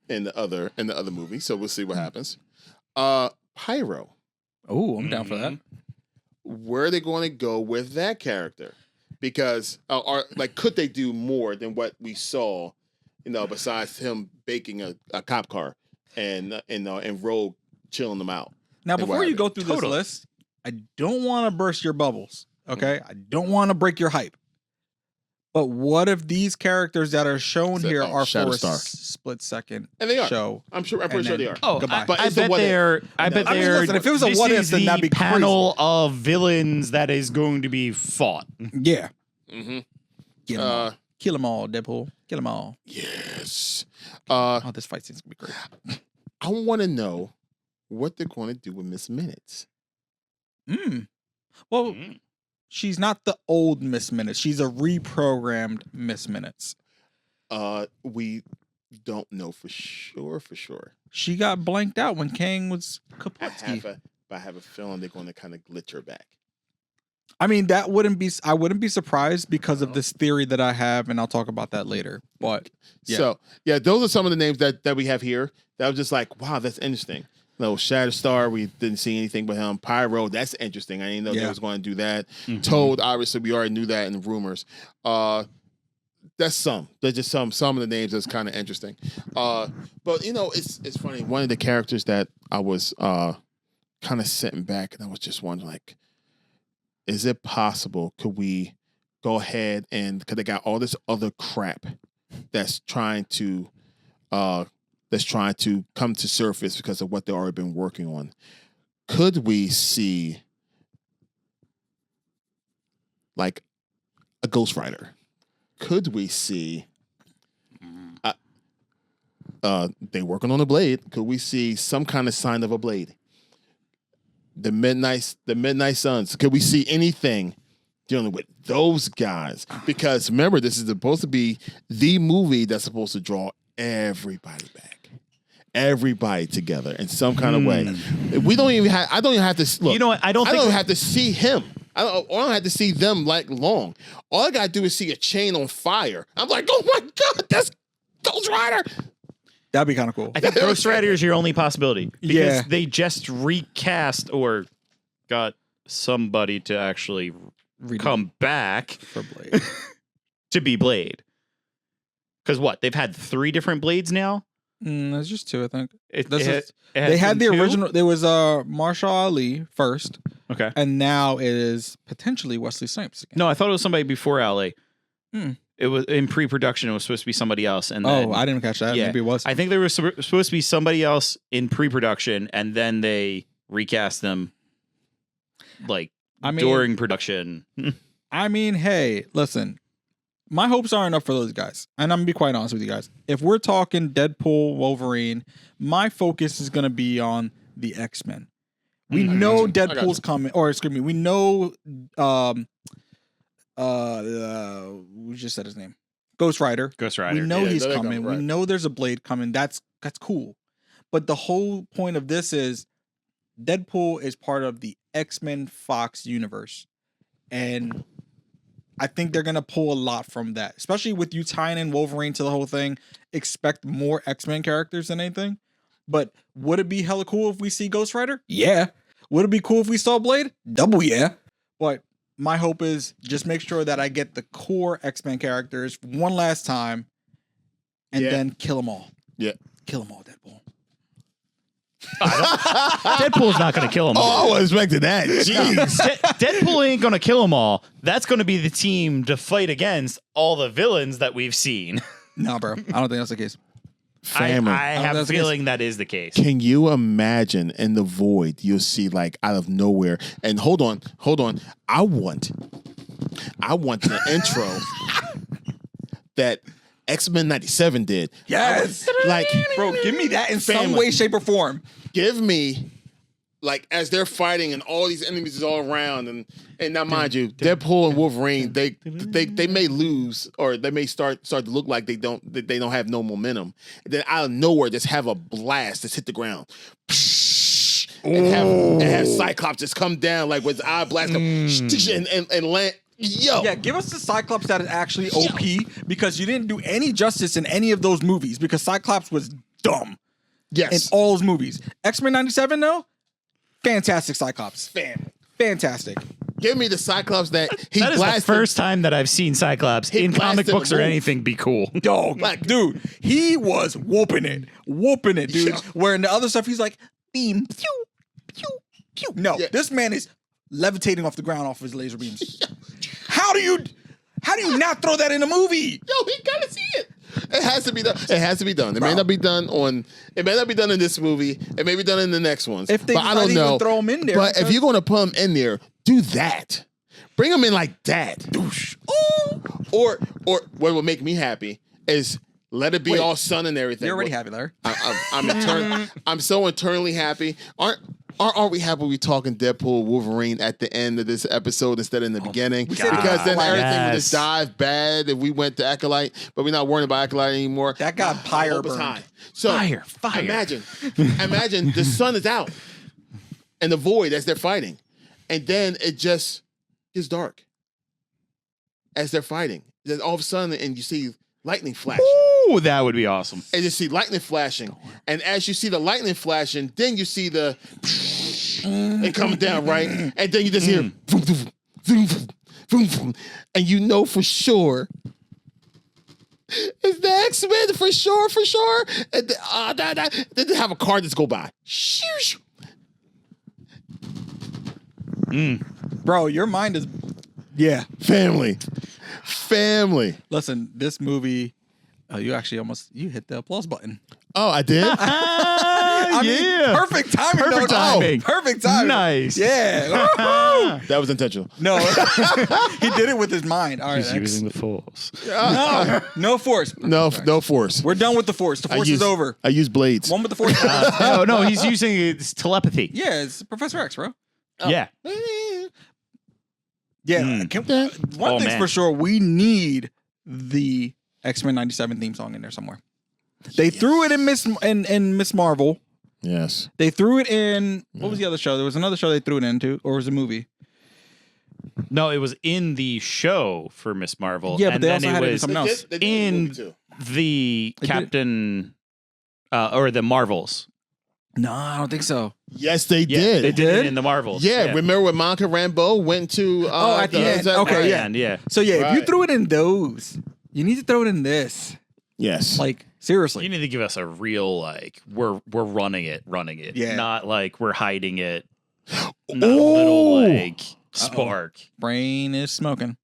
in the other movie, so we'll see what happens. Pyro. Oh, I'm down for that. Where are they going to go with that character? Because, could they do more than what we saw, besides him baking a cop car and Rogue chilling them out? Now, And before what you go happened? through this list, I don't want to burst your bubbles, okay? I don't want to break your hype. But what if these characters that are shown here are for a Shatterstar. split second And they are. show? I'm pretty sure they are. Oh, Goodbye. But I it's a bet what if. they're. I bet I mean, they're. listen, if it was a this what if, is then the that'd be panel of villains that is going to be fought. Yeah. Mm-hmm. Kill them all. Kill them all, Deadpool. Kill them all. Yes. Oh, this fight scene's going to be great. I want to know what they're going to do with Miss Minutes. Well, she's not the old Miss Minutes. She's a reprogrammed Miss Minutes. We don't know for sure. She got blanked out when Kang was Kaputski. I have a feeling they're going to kind of glitch her back. I mean, I wouldn't be surprised because of this theory that I have, and I'll talk about that later. But yeah. So, yeah, those are some of the names that we have here. That was just like, wow, that's interesting. No, Shatterstar, we didn't see anything but him. Pyro, that's interesting. I didn't know they was going to do that. Mhm. Toad, obviously, we already knew that in the rumors. That's some. There's just some of the names that's kind of interesting. But it's funny. One of the characters that I was kind of sitting back and I was just wondering, like, is it possible? Could we go ahead and because they got all this other crap that's trying to come to surface because of what they've already been working on? Could we see like a Ghost Rider? Could we see they working on a blade? Could we see some kind of sign of a blade? The Midnight Suns. Could we see anything dealing with those guys? Because remember, this is supposed to be the movie that's supposed to draw everybody back, everybody together in some kind of way. We don't even have. I don't even have to look. You know what? I don't even have to see him. I don't have to see them like long. All I gotta do is see a chain on fire. I'm like, oh my God, that's Ghost Rider. That'd be kind of cool. I think Ghost Rider is your only possibility because Yeah. they just recast or got somebody to actually come back for Blade. to be Blade. Because what? They've had 3 different Blades now? There's just 2, I think. It This has is- They had the been 2? original. There was Marshall Ali first, Okay. and now it is potentially Wesley Snipes again. No, I thought it was somebody before LA. Hmm. It was in pre-production. It was supposed to be somebody else, and then, I didn't catch that. yeah. Maybe it was. I think there was supposed to be somebody else in pre-production, and then they recast them, during production. I mean, hey, listen. My hopes aren't up for those guys, and I'm gonna be quite honest with you guys. If we're talking Deadpool, Wolverine, my focus is gonna be on the X-Men. We know Deadpool's coming, or excuse me, we know we just said his name. Ghost Rider. Ghost Rider. We know Yeah, he's they're coming. coming, right. We know there's a Blade coming. That's cool. But the whole point of this is Deadpool is part of the X-Men Fox universe. And I think they're going to pull a lot from that, especially with you tying in Wolverine to the whole thing. Expect more X-Men characters than anything. But would it be hella cool if we see Ghost Rider? Yeah. Would it be cool if we saw Blade? Double yeah. But my hope is just make sure that I get the core X-Men characters one last time and then kill them all. Yeah. Kill them all, Deadpool. Deadpool's not going to kill them all. Oh, I was expecting that. Jeez. Deadpool ain't going to kill them all. That's going to be the team to fight against all the villains that we've seen. No, bro. I don't think that's the case. Family. I have a feeling that is the case. Can you imagine in the void you'll see like out of nowhere? And hold on. I want the intro that X-Men 97 did. Yes. Like, Bro, give me that in some Family. way, shape, or form. give me like as they're fighting and all these enemies is all around and now mind you, Deadpool and Wolverine they may lose or they may start to look like they don't have no momentum. And then out of nowhere just have a blast that's hit the ground. And have Cyclops just come down like with his eye blast come, and land. Yo. Yeah, give us the Cyclops that is actually OP because you didn't do any justice in any of those movies because Cyclops was dumb in Yes. all those movies. X-Men 97 though, fantastic Cyclops. Fantastic. Give me the Cyclops that he That is blasted. the first time that I've seen Cyclops He in comic blasted books or the wolf. anything be cool. Dog, dude, he was whooping it, dude. Yeah. Where in the other stuff, he's like, beam, pew, pew, pew. No, Yeah. this man is levitating off the ground off his laser beams. How do you not throw that in a movie? Yo, he gotta see it. It has to be done. It has to be done. It may not be done in this movie. It may be done in the next ones. If they but I don't decide to even know. throw 'em in there, But if because- you're gonna put them in there, do that. Bring them in like that. Doosh. Or what would make me happy is let it be Wait, all sun and everything. You're already happy, Larry. I'm so internally happy. Aren't we happy we talking Deadpool, Wolverine at the end of this episode instead of in the beginning? said Because then Acolyte. everything would just Yes. dive bad if we went to Acolyte, but we're not worrying about Acolyte anymore. That got The pyre hope is burned. high. So Fire. imagine the sun is out and the void as they're fighting, and then it just gets dark as they're fighting. Then all of a sudden, and you see lightning flash. Ooh, that would be awesome. And you see lightning flashing. And as you see the lightning flashing, then you see the it coming down, right? And then you just hear vroom, vroom, vroom, vroom, vroom. And you know for sure it's the X-Men for sure. And then they have a car just go by. Bro, your mind is Family. Listen, this movie, you actually you hit the applause button. Oh, I did? I mean, perfect timing. Perfect though. timing. Perfect timing. Nice. Yeah. Woo-hoo. That was intentional. No, he did it with his mind. All right, He's X. using the force. No force. No force. We're done with the force. The force is over. I use blades. One with the force. No, he's using his telepathy. Yeah, it's Professor X, bro. Yeah. Yeah. Mm. One Oh, thing's man. for sure, we need the X-Men 97 theme song in there somewhere. They threw it in Miss Marvel. Yes. They threw it in what was the other show? There was another show they threw it into, or was it a movie? No, it was in the show for Miss Marvel. Yeah, but and they then also had it in was something else. They did a movie too. the They did it. Captain or the Marvels. No, I don't think so. Yes, they Yeah, did. they did did? it in the Marvels. Yeah, remember when Monica Rambeau went to? at the end. Okay, yeah. And yeah. So yeah, if you Right. threw it in those, you need to throw it in this. Yes. Like seriously. You need to give us a real like we're running it. Yeah. Not like we're hiding it. Not a little like spark. Brain is smoking,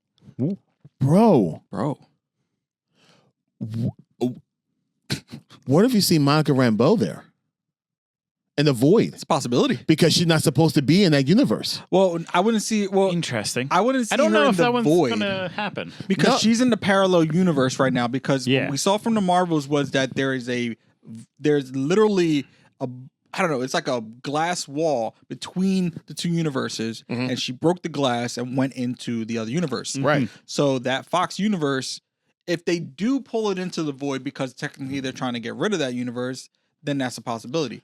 Bro, bro. what if you see Monica Rambeau there in the void? It's a possibility. Because she's not supposed to be in that universe. Well, I wouldn't see. Well, Interesting. I wouldn't see I don't her know in if the that one's void gonna happen. because No. she's in the parallel universe right now. Because Yeah. what we saw from the Marvels was that there's literally a, I don't know, it's like a glass wall between the two universes, and she broke the glass and went into the other universe. Right. So that Fox universe, if they do pull it into the void because technically they're trying to get rid of that universe, then that's a possibility.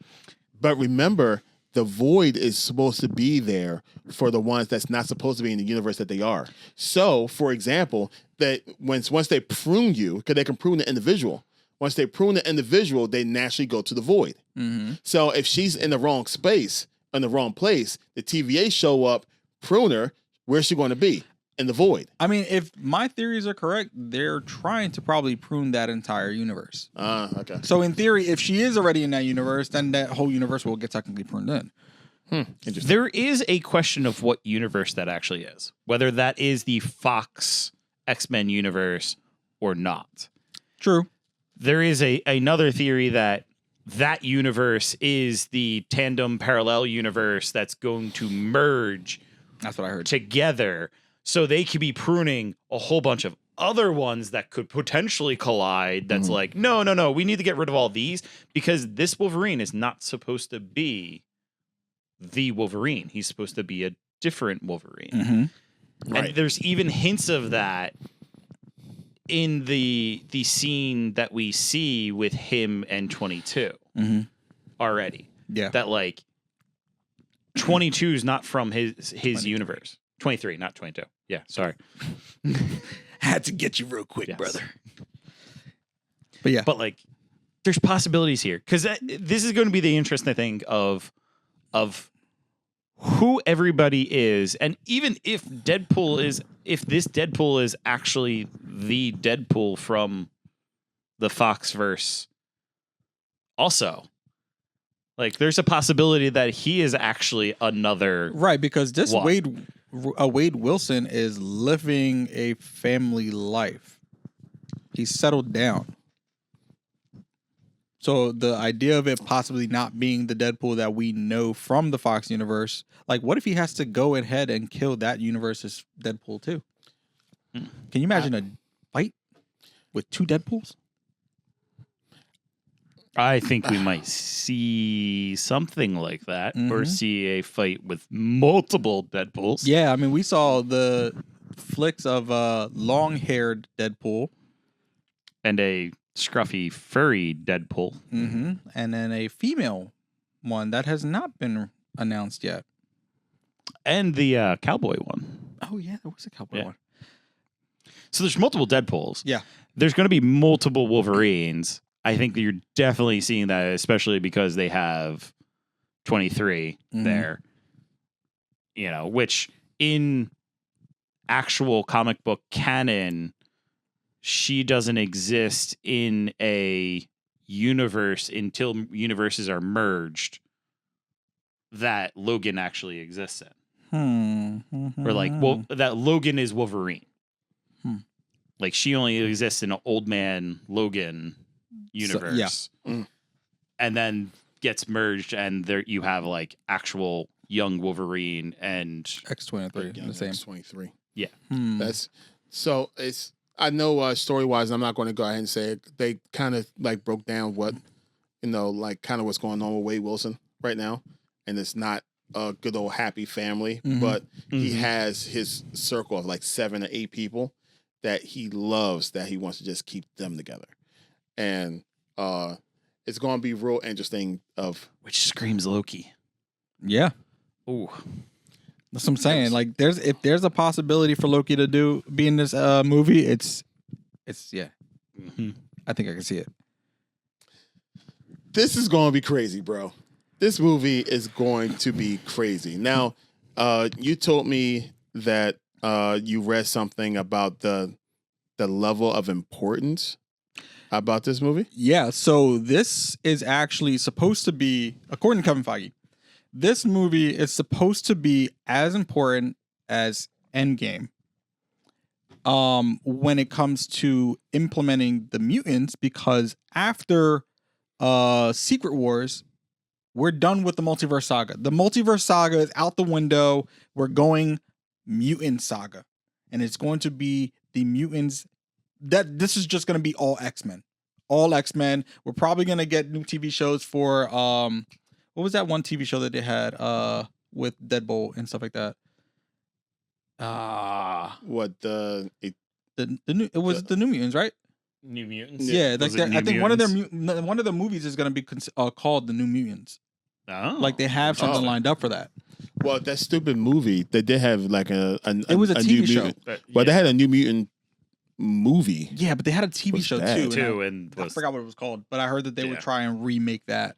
But remember, the void is supposed to be there for the ones that's not supposed to be in the universe that they are. So, for example, that once they prune you, because they can prune the individual. Once they prune the individual, they naturally go to the void. Mm-hmm. So if she's in the wrong space, in the wrong place, the TVA show up, prune her, where's she going to be? In the void. I mean, if my theories are correct, they're trying to probably prune that entire universe. Okay. So in theory, if she is already in that universe, then that whole universe will get technically pruned in. Interesting. There is a question of what universe that actually is. Whether that is the Fox X-Men universe or not. True. there is another theory that universe is the tandem parallel universe that's going to merge. That's what I heard. Together, so they could be pruning a whole bunch of other ones that could potentially collide. That's like, no, we need to get rid of all these because this Wolverine is not supposed to be the Wolverine. He's supposed to be a different Wolverine. Mm-hmm. Right. And there's even hints of that in the scene that we see with him and 22 already. Yeah. That like 22 is not from his universe. 23, not 22. Yeah, sorry. Had to get you real quick, Yes. brother. But yeah. But like there's possibilities here cuz this is going to be the interesting thing of who everybody is, and even if this Deadpool is actually the Deadpool from the Foxverse also, like there's a possibility that he is actually another right, because this one. Wade Wilson is living a family life. He's settled down. So the idea of it possibly not being the Deadpool that we know from the Fox universe, like what if he has to go ahead and kill that universe's Deadpool too? Can you imagine a fight with two Deadpools? I think we might see something like that, or see a fight with multiple Deadpools. Yeah, I mean, we saw the flicks of long-haired Deadpool. And a scruffy, furry Deadpool. Mm-hmm. And then a female one that has not been announced yet. And the cowboy one. Oh, yeah, there was a cowboy one. So there's multiple Deadpools. Yeah. There's going to be multiple Wolverines. I think that you're definitely seeing that, especially because they have 23 there. You know, which in actual comic book canon, she doesn't exist in a universe until universes are merged that Logan actually exists in. Or like, well, that Logan is Wolverine. Like she only exists in an old man Logan universe. And then gets merged, and there you have like actual young Wolverine and X-23 in the same. X-23. Yeah. That's so it's I know story-wise, I'm not going to go ahead and say it. They kind of like broke down what, like kind of what's going on with Wade Wilson right now. And it's not a good old happy family, but he has his circle of like 7 or 8 people that he loves, that he wants to just keep them together. And it's going to be real interesting which screams Loki. Yeah. Ooh. That's what I'm saying. Like, if there's a possibility for Loki to be in this movie, it's yeah. I think I can see it. This is going to be crazy, bro. This movie is going to be crazy. Now, you told me that you read something about the level of importance about this movie. Yeah. So this is actually supposed to be, according to Kevin Feige, this movie is supposed to be as important as Endgame when it comes to implementing the mutants, because after Secret Wars, we're done with the multiverse saga. The multiverse saga is out the window. We're going mutant saga. And it's going to be the mutants. This is just going to be all X-Men. All X-Men. We're probably going to get new TV shows for what was that one TV show that they had with Deadpool and stuff like that? What the new the New Mutants, right? New Mutants. Yeah, like I think one of the movies is going to be called The New Mutants. Oh, like they have something lined up for that. Well, that stupid movie, they did have like it was a TV show. Well, they had a New Mutant movie. Yeah, but they had a TV show too. And I forgot what it was called, but I heard that they would try and remake that.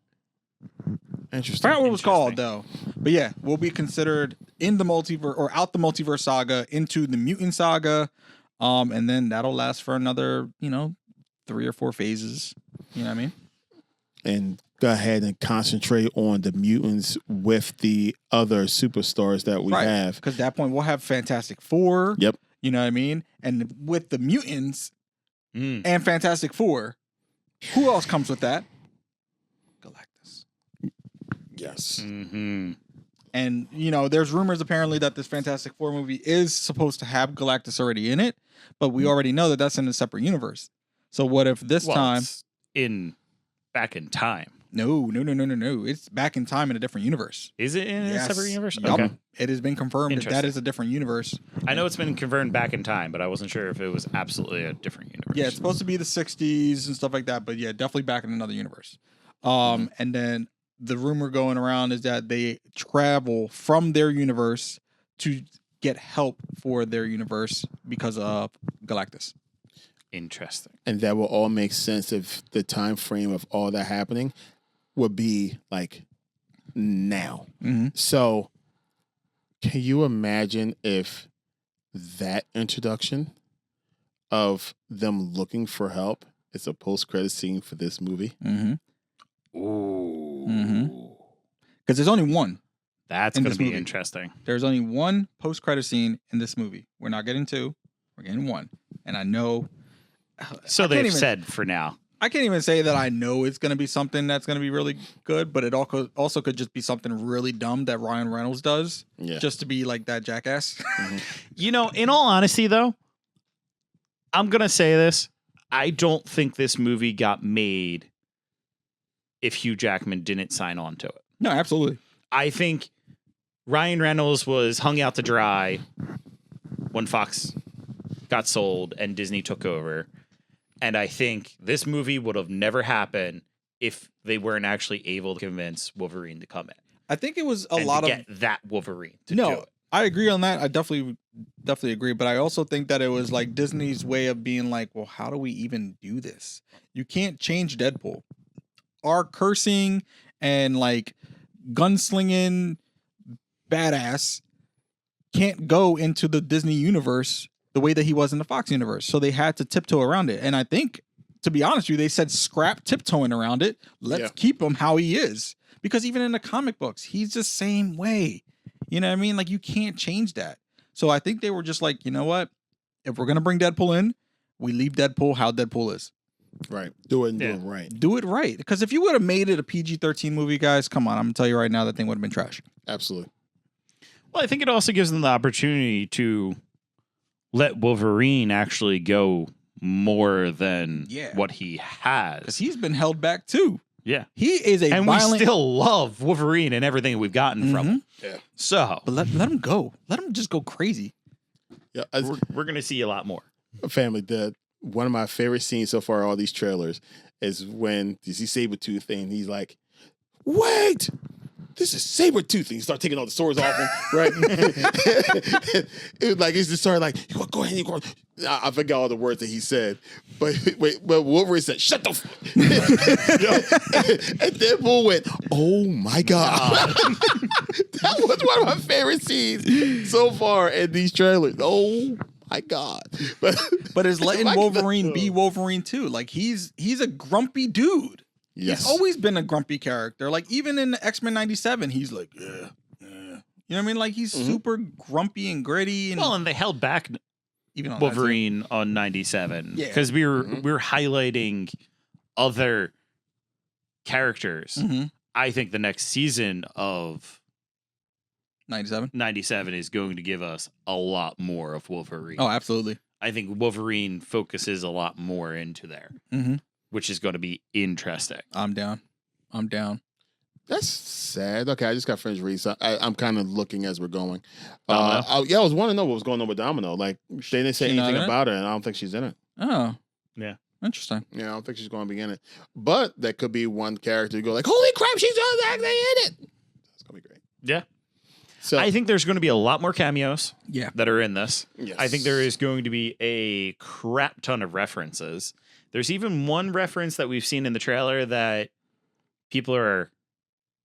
Interesting. I forgot what it was called though. But yeah, we'll be considered in the multiverse or out the multiverse saga into the mutant saga. And then that'll last for another, 3 or 4 phases. You know what I mean? And go ahead and concentrate on the mutants with the other superstars that we have. Because at that point we'll have Fantastic Four. Yep. You know what I mean? And with the mutants and Fantastic Four, Who else comes with that? Galactus. Yes. Mm-hmm. And, you know, there's rumors apparently that this Fantastic Four movie is supposed to have Galactus already in it, but we already know that that's in a separate universe. So what if this time... It's back in time. No. It's back in time in a different universe. Is it in a separate universe? Yup. Okay. It has been confirmed that Interesting. is a different universe. I know it's been confirmed back in time, but I wasn't sure if it was absolutely a different universe. Yeah, it's supposed to be the 60s and stuff like that, but yeah, definitely back in another universe. And then the rumor going around is that they travel from their universe to get help for their universe because of Galactus. Interesting. And that will all make sense if the time frame of all that happening would be like now. Mm-hmm. So can you imagine if that introduction of them looking for help is a post-credit scene for this movie? Mm-hmm. Ooh. Because there's only one. That's In going this to be movie. interesting. There's only one post-credit scene in this movie. We're not getting two. We're getting one. And I know... So I can't they've even- said for now. I can't even say that I know it's going to be something that's going to be really good, but it also could just be something really dumb that Ryan Reynolds does Yeah. just to be like that jackass. You know, in all honesty, though, I'm going to say this. I don't think this movie got made if Hugh Jackman didn't sign on to it. No, absolutely. I think Ryan Reynolds was hung out to dry when Fox got sold and Disney took over. And I think this movie would have never happened if they weren't actually able to convince Wolverine to come in. I think it was and a lot to of get that Wolverine to do no. it. I agree on that. I definitely agree, but I also think that it was like Disney's way of being like, well, how do we even do this? You can't change Deadpool. Our cursing and like gunslinging badass can't go into the Disney universe the way that he was in the Fox universe. So they had to tiptoe around it. And I think, to be honest with you, they said scrap tiptoeing around it. Let's keep him how he is. Because even in the comic books, he's the same way. You know what I mean? Like, you can't change that. So I think they were just like, you know what? If we're going to bring Deadpool in, we leave Deadpool how Deadpool is. Right. Do it and do it right. Do it right. Because if you would have made it a PG-13 movie, guys, come on. I'm going to tell you right now, that thing would have been trash. Absolutely. Well, I think it also gives them the opportunity to let Wolverine actually go more than what he has. Because he's been held back too. Yeah. He is a and violent... we still love Wolverine and everything we've gotten from him. Yeah. So. But let him go. Let him just go crazy. Yeah. We're going to see a lot more. Family, one of my favorite scenes so far, all these trailers, is when you see Sabretooth and he's like, wait! This is Sabretooth. And he started taking all the swords off him, right? It was like, he just started like, go ahead. I forgot all the words that he said. But Wolverine said, shut the and Deadpool went, oh my God. That was one of my favorite scenes so far in these trailers. Oh my God. But it's letting Wolverine be Wolverine too. Like, he's a grumpy dude. Yes. He's always been a grumpy character. Like, even in X-Men 97, he's like, yeah. You know what I mean? Like, he's super grumpy and gritty. And, Well, and they held back even on Wolverine on 97. Yeah. Because we were highlighting other characters. Mm-hmm. I think the next season of 97 is going to give us a lot more of Wolverine. Oh, absolutely. I think Wolverine focuses a lot more into there, which is going to be interesting. I'm down. That's sad. Okay, I just got finished reading. So I'm kind of looking as we're going. Domino? I was wanting to know what was going on with Domino. Like, they didn't say She not anything in it? about her, and I don't think she's in it. Oh. Yeah. Interesting. Yeah, I don't think she's going to be in it. But that could be one character you go like, holy crap, she's actually in it. That's going to be great. Yeah. So I think there's going to be a lot more cameos that are in this. Yes. I think there is going to be a crap ton of references. There's even one reference that we've seen in the trailer that people are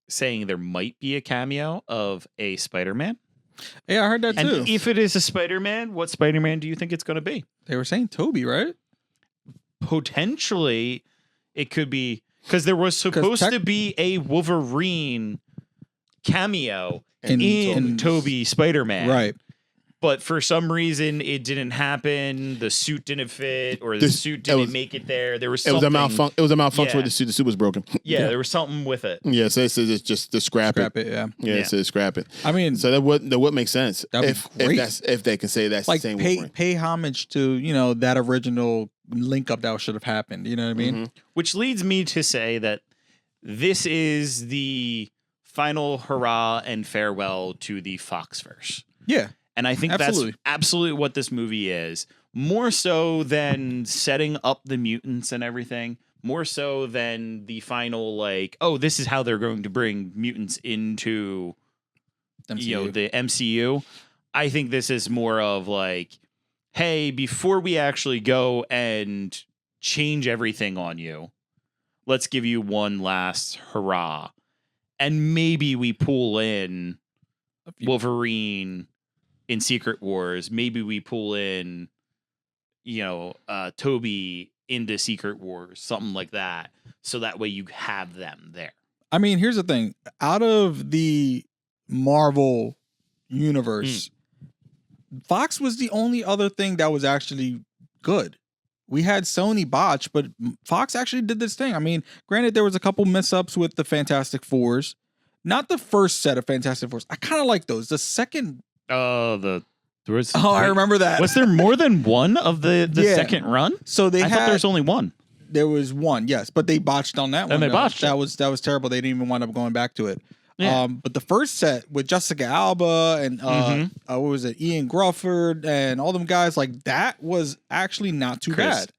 saying there might be a cameo of a Spider-Man. Yeah, I heard that too. And if it is a Spider-Man, what Spider-Man do you think it's going to be? They were saying Toby, right? Potentially, it could be, because there was supposed to be a Wolverine cameo in Toby Spider-Man. Right. but for some reason it didn't happen. The suit didn't fit, or the suit didn't make it there. There was something. It was a malfunction where the suit was broken. Yeah, there was something with it. Yeah, so it says it's just to scrap it. Yeah. Yeah, it says scrap it. I mean, so that would make sense if they can say that's like the same. Pay homage to that original link up that should have happened. You know what I mean? Which leads me to say that this is the final hurrah and farewell to the Foxverse. Yeah. And I think that's absolutely what this movie is. More so than setting up the mutants and everything. More so than the final, like, oh, this is how they're going to bring mutants into the MCU. I think this is more of like, hey, before we actually go and change everything on you, let's give you one last hurrah. And maybe we pull in Wolverine in Secret Wars. Maybe we pull in, Toby into Secret Wars, something like that. So that way you have them there. I mean, here's the thing. Out of the Marvel universe, Fox was the only other thing that was actually good. We had Sony botch, but Fox actually did this thing. I mean, granted, there was a couple mess-ups with the Fantastic Fours. Not the first set of Fantastic Fours. I kind of like those. The second... I remember that. Was there more than one of the second run? So I thought there was only one. There was one, yes, but they botched on that one. And they botched that was terrible. They didn't even wind up going back to it. Yeah. But the first set with Jessica Alba and what was it, Ian Grufford and all them guys, like that was actually not too bad.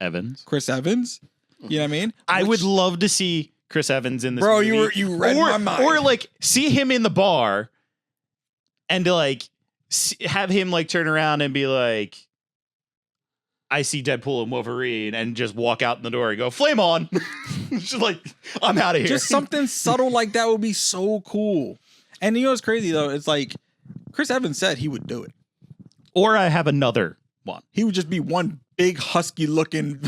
Chris Evans. You know what I mean? I would love to see Chris Evans in this movie. You read my mind. Or like see him in the bar and like have him like turn around and be like, I see Deadpool and Wolverine, and just walk out in the door and go, flame on. Just like, I'm out of here. Just something subtle like that would be so cool. And you know what's crazy though? It's like Chris Evans said he would do it. Or I have another one. He would just be one big husky looking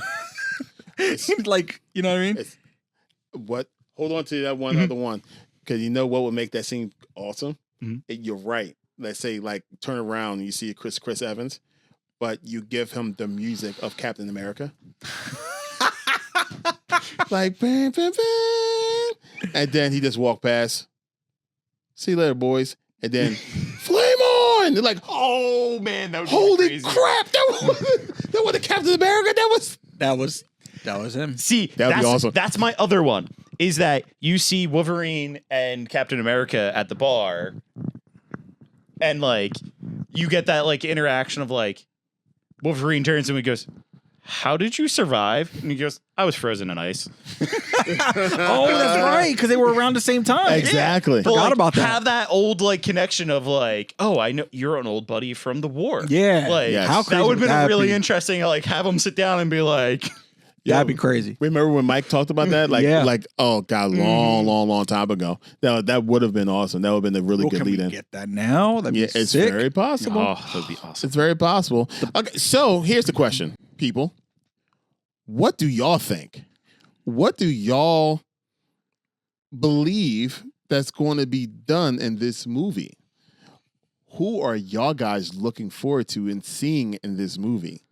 like, you know what I mean? Hold on to that one other one. Because you know what would make that scene awesome? You're right. Let's say like turn around and you see Chris Evans, but you give him the music of Captain America. Like bam, bam, bam. And then he just walked past. See you later, boys. And then flame on. They're like, oh man, that was holy crazy. crap! That was the Captain America. That was him. See, that'd be awesome. That's my other one. Is that you see Wolverine and Captain America at the bar, and like you get that like interaction of like Wolverine turns to him and goes, how did you survive? And he goes, I was frozen in ice. Oh, that's right, because they were around the same time. Exactly. Forgot like, about that. Have that old like connection of like, oh, I know you're an old buddy from the war. Yeah. Like How that would have been really interesting. Like have them sit down and be like, that'd be crazy. Remember when Mike talked about that? Like, oh God, long time ago. That would have been awesome. That would have been a really good lead in. Get that now? That'd be it's sick. very possible. Oh, that would be awesome. It's very possible. Okay, so here's the question, people. What do y'all think? What do y'all believe that's going to be done in this movie? Who are y'all guys looking forward to and seeing in this movie?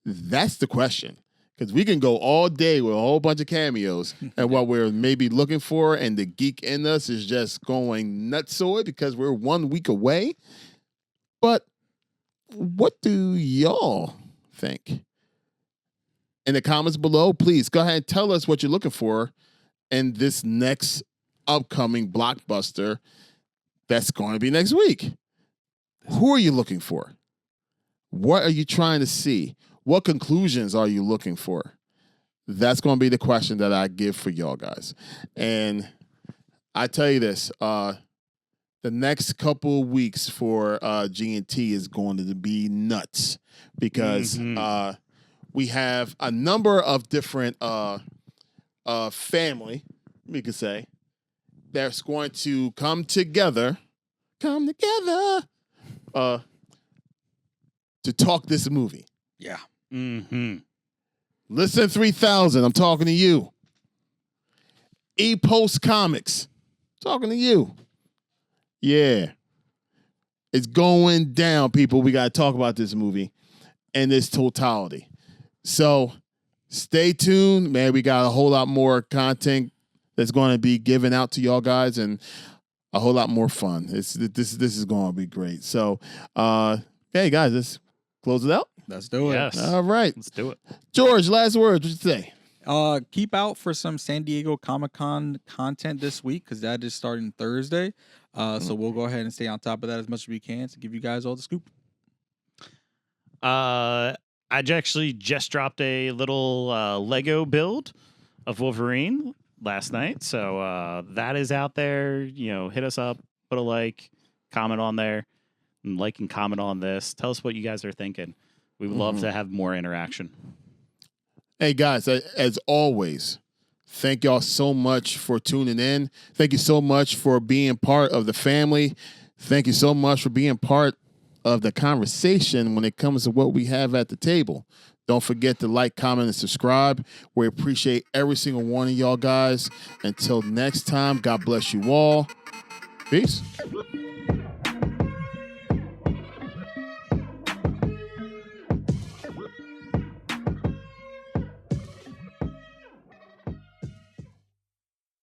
That's the question. Because we can go all day with a whole bunch of cameos, and what we're maybe looking for, and the geek in us is just going nutsoid because we're 1 week away. But what do y'all think? In the comments below, please go ahead and tell us what you're looking for in this next upcoming blockbuster that's going to be next week. Who are you looking for? What are you trying to see? What conclusions are you looking for? That's going to be the question that I give for y'all guys. And I tell you this, the next couple of weeks for GNT is going to be nuts because we have a number of different family, we could say, that's going to come together to talk this movie. Yeah. Listen 3000, I'm talking to you. E-Post Comics, talking to you. Yeah. It's going down, people. We got to talk about this movie in its totality. So stay tuned, man. We got a whole lot more content that's going to be given out to y'all guys and a whole lot more fun. This is going to be great. So, hey, guys, let's close it out. Let's do it. Yes. All right. Let's do it. George, last words. What you say? Keep out for some San Diego Comic-Con content this week because that is starting Thursday. So we'll go ahead and stay on top of that as much as we can to give you guys all the scoop. I actually just dropped a little Lego build of Wolverine last night. So that is out there. You know, hit us up, put a like, comment on there, and like and comment on this. Tell us what you guys are thinking. We would love to have more interaction. Hey, guys, as always, thank y'all so much for tuning in. Thank you so much for being part of the family. Thank you so much for being part of the conversation when it comes to what we have at the table. Don't forget to like, comment, and subscribe. We appreciate every single one of y'all guys. Until next time, God bless you all. Peace.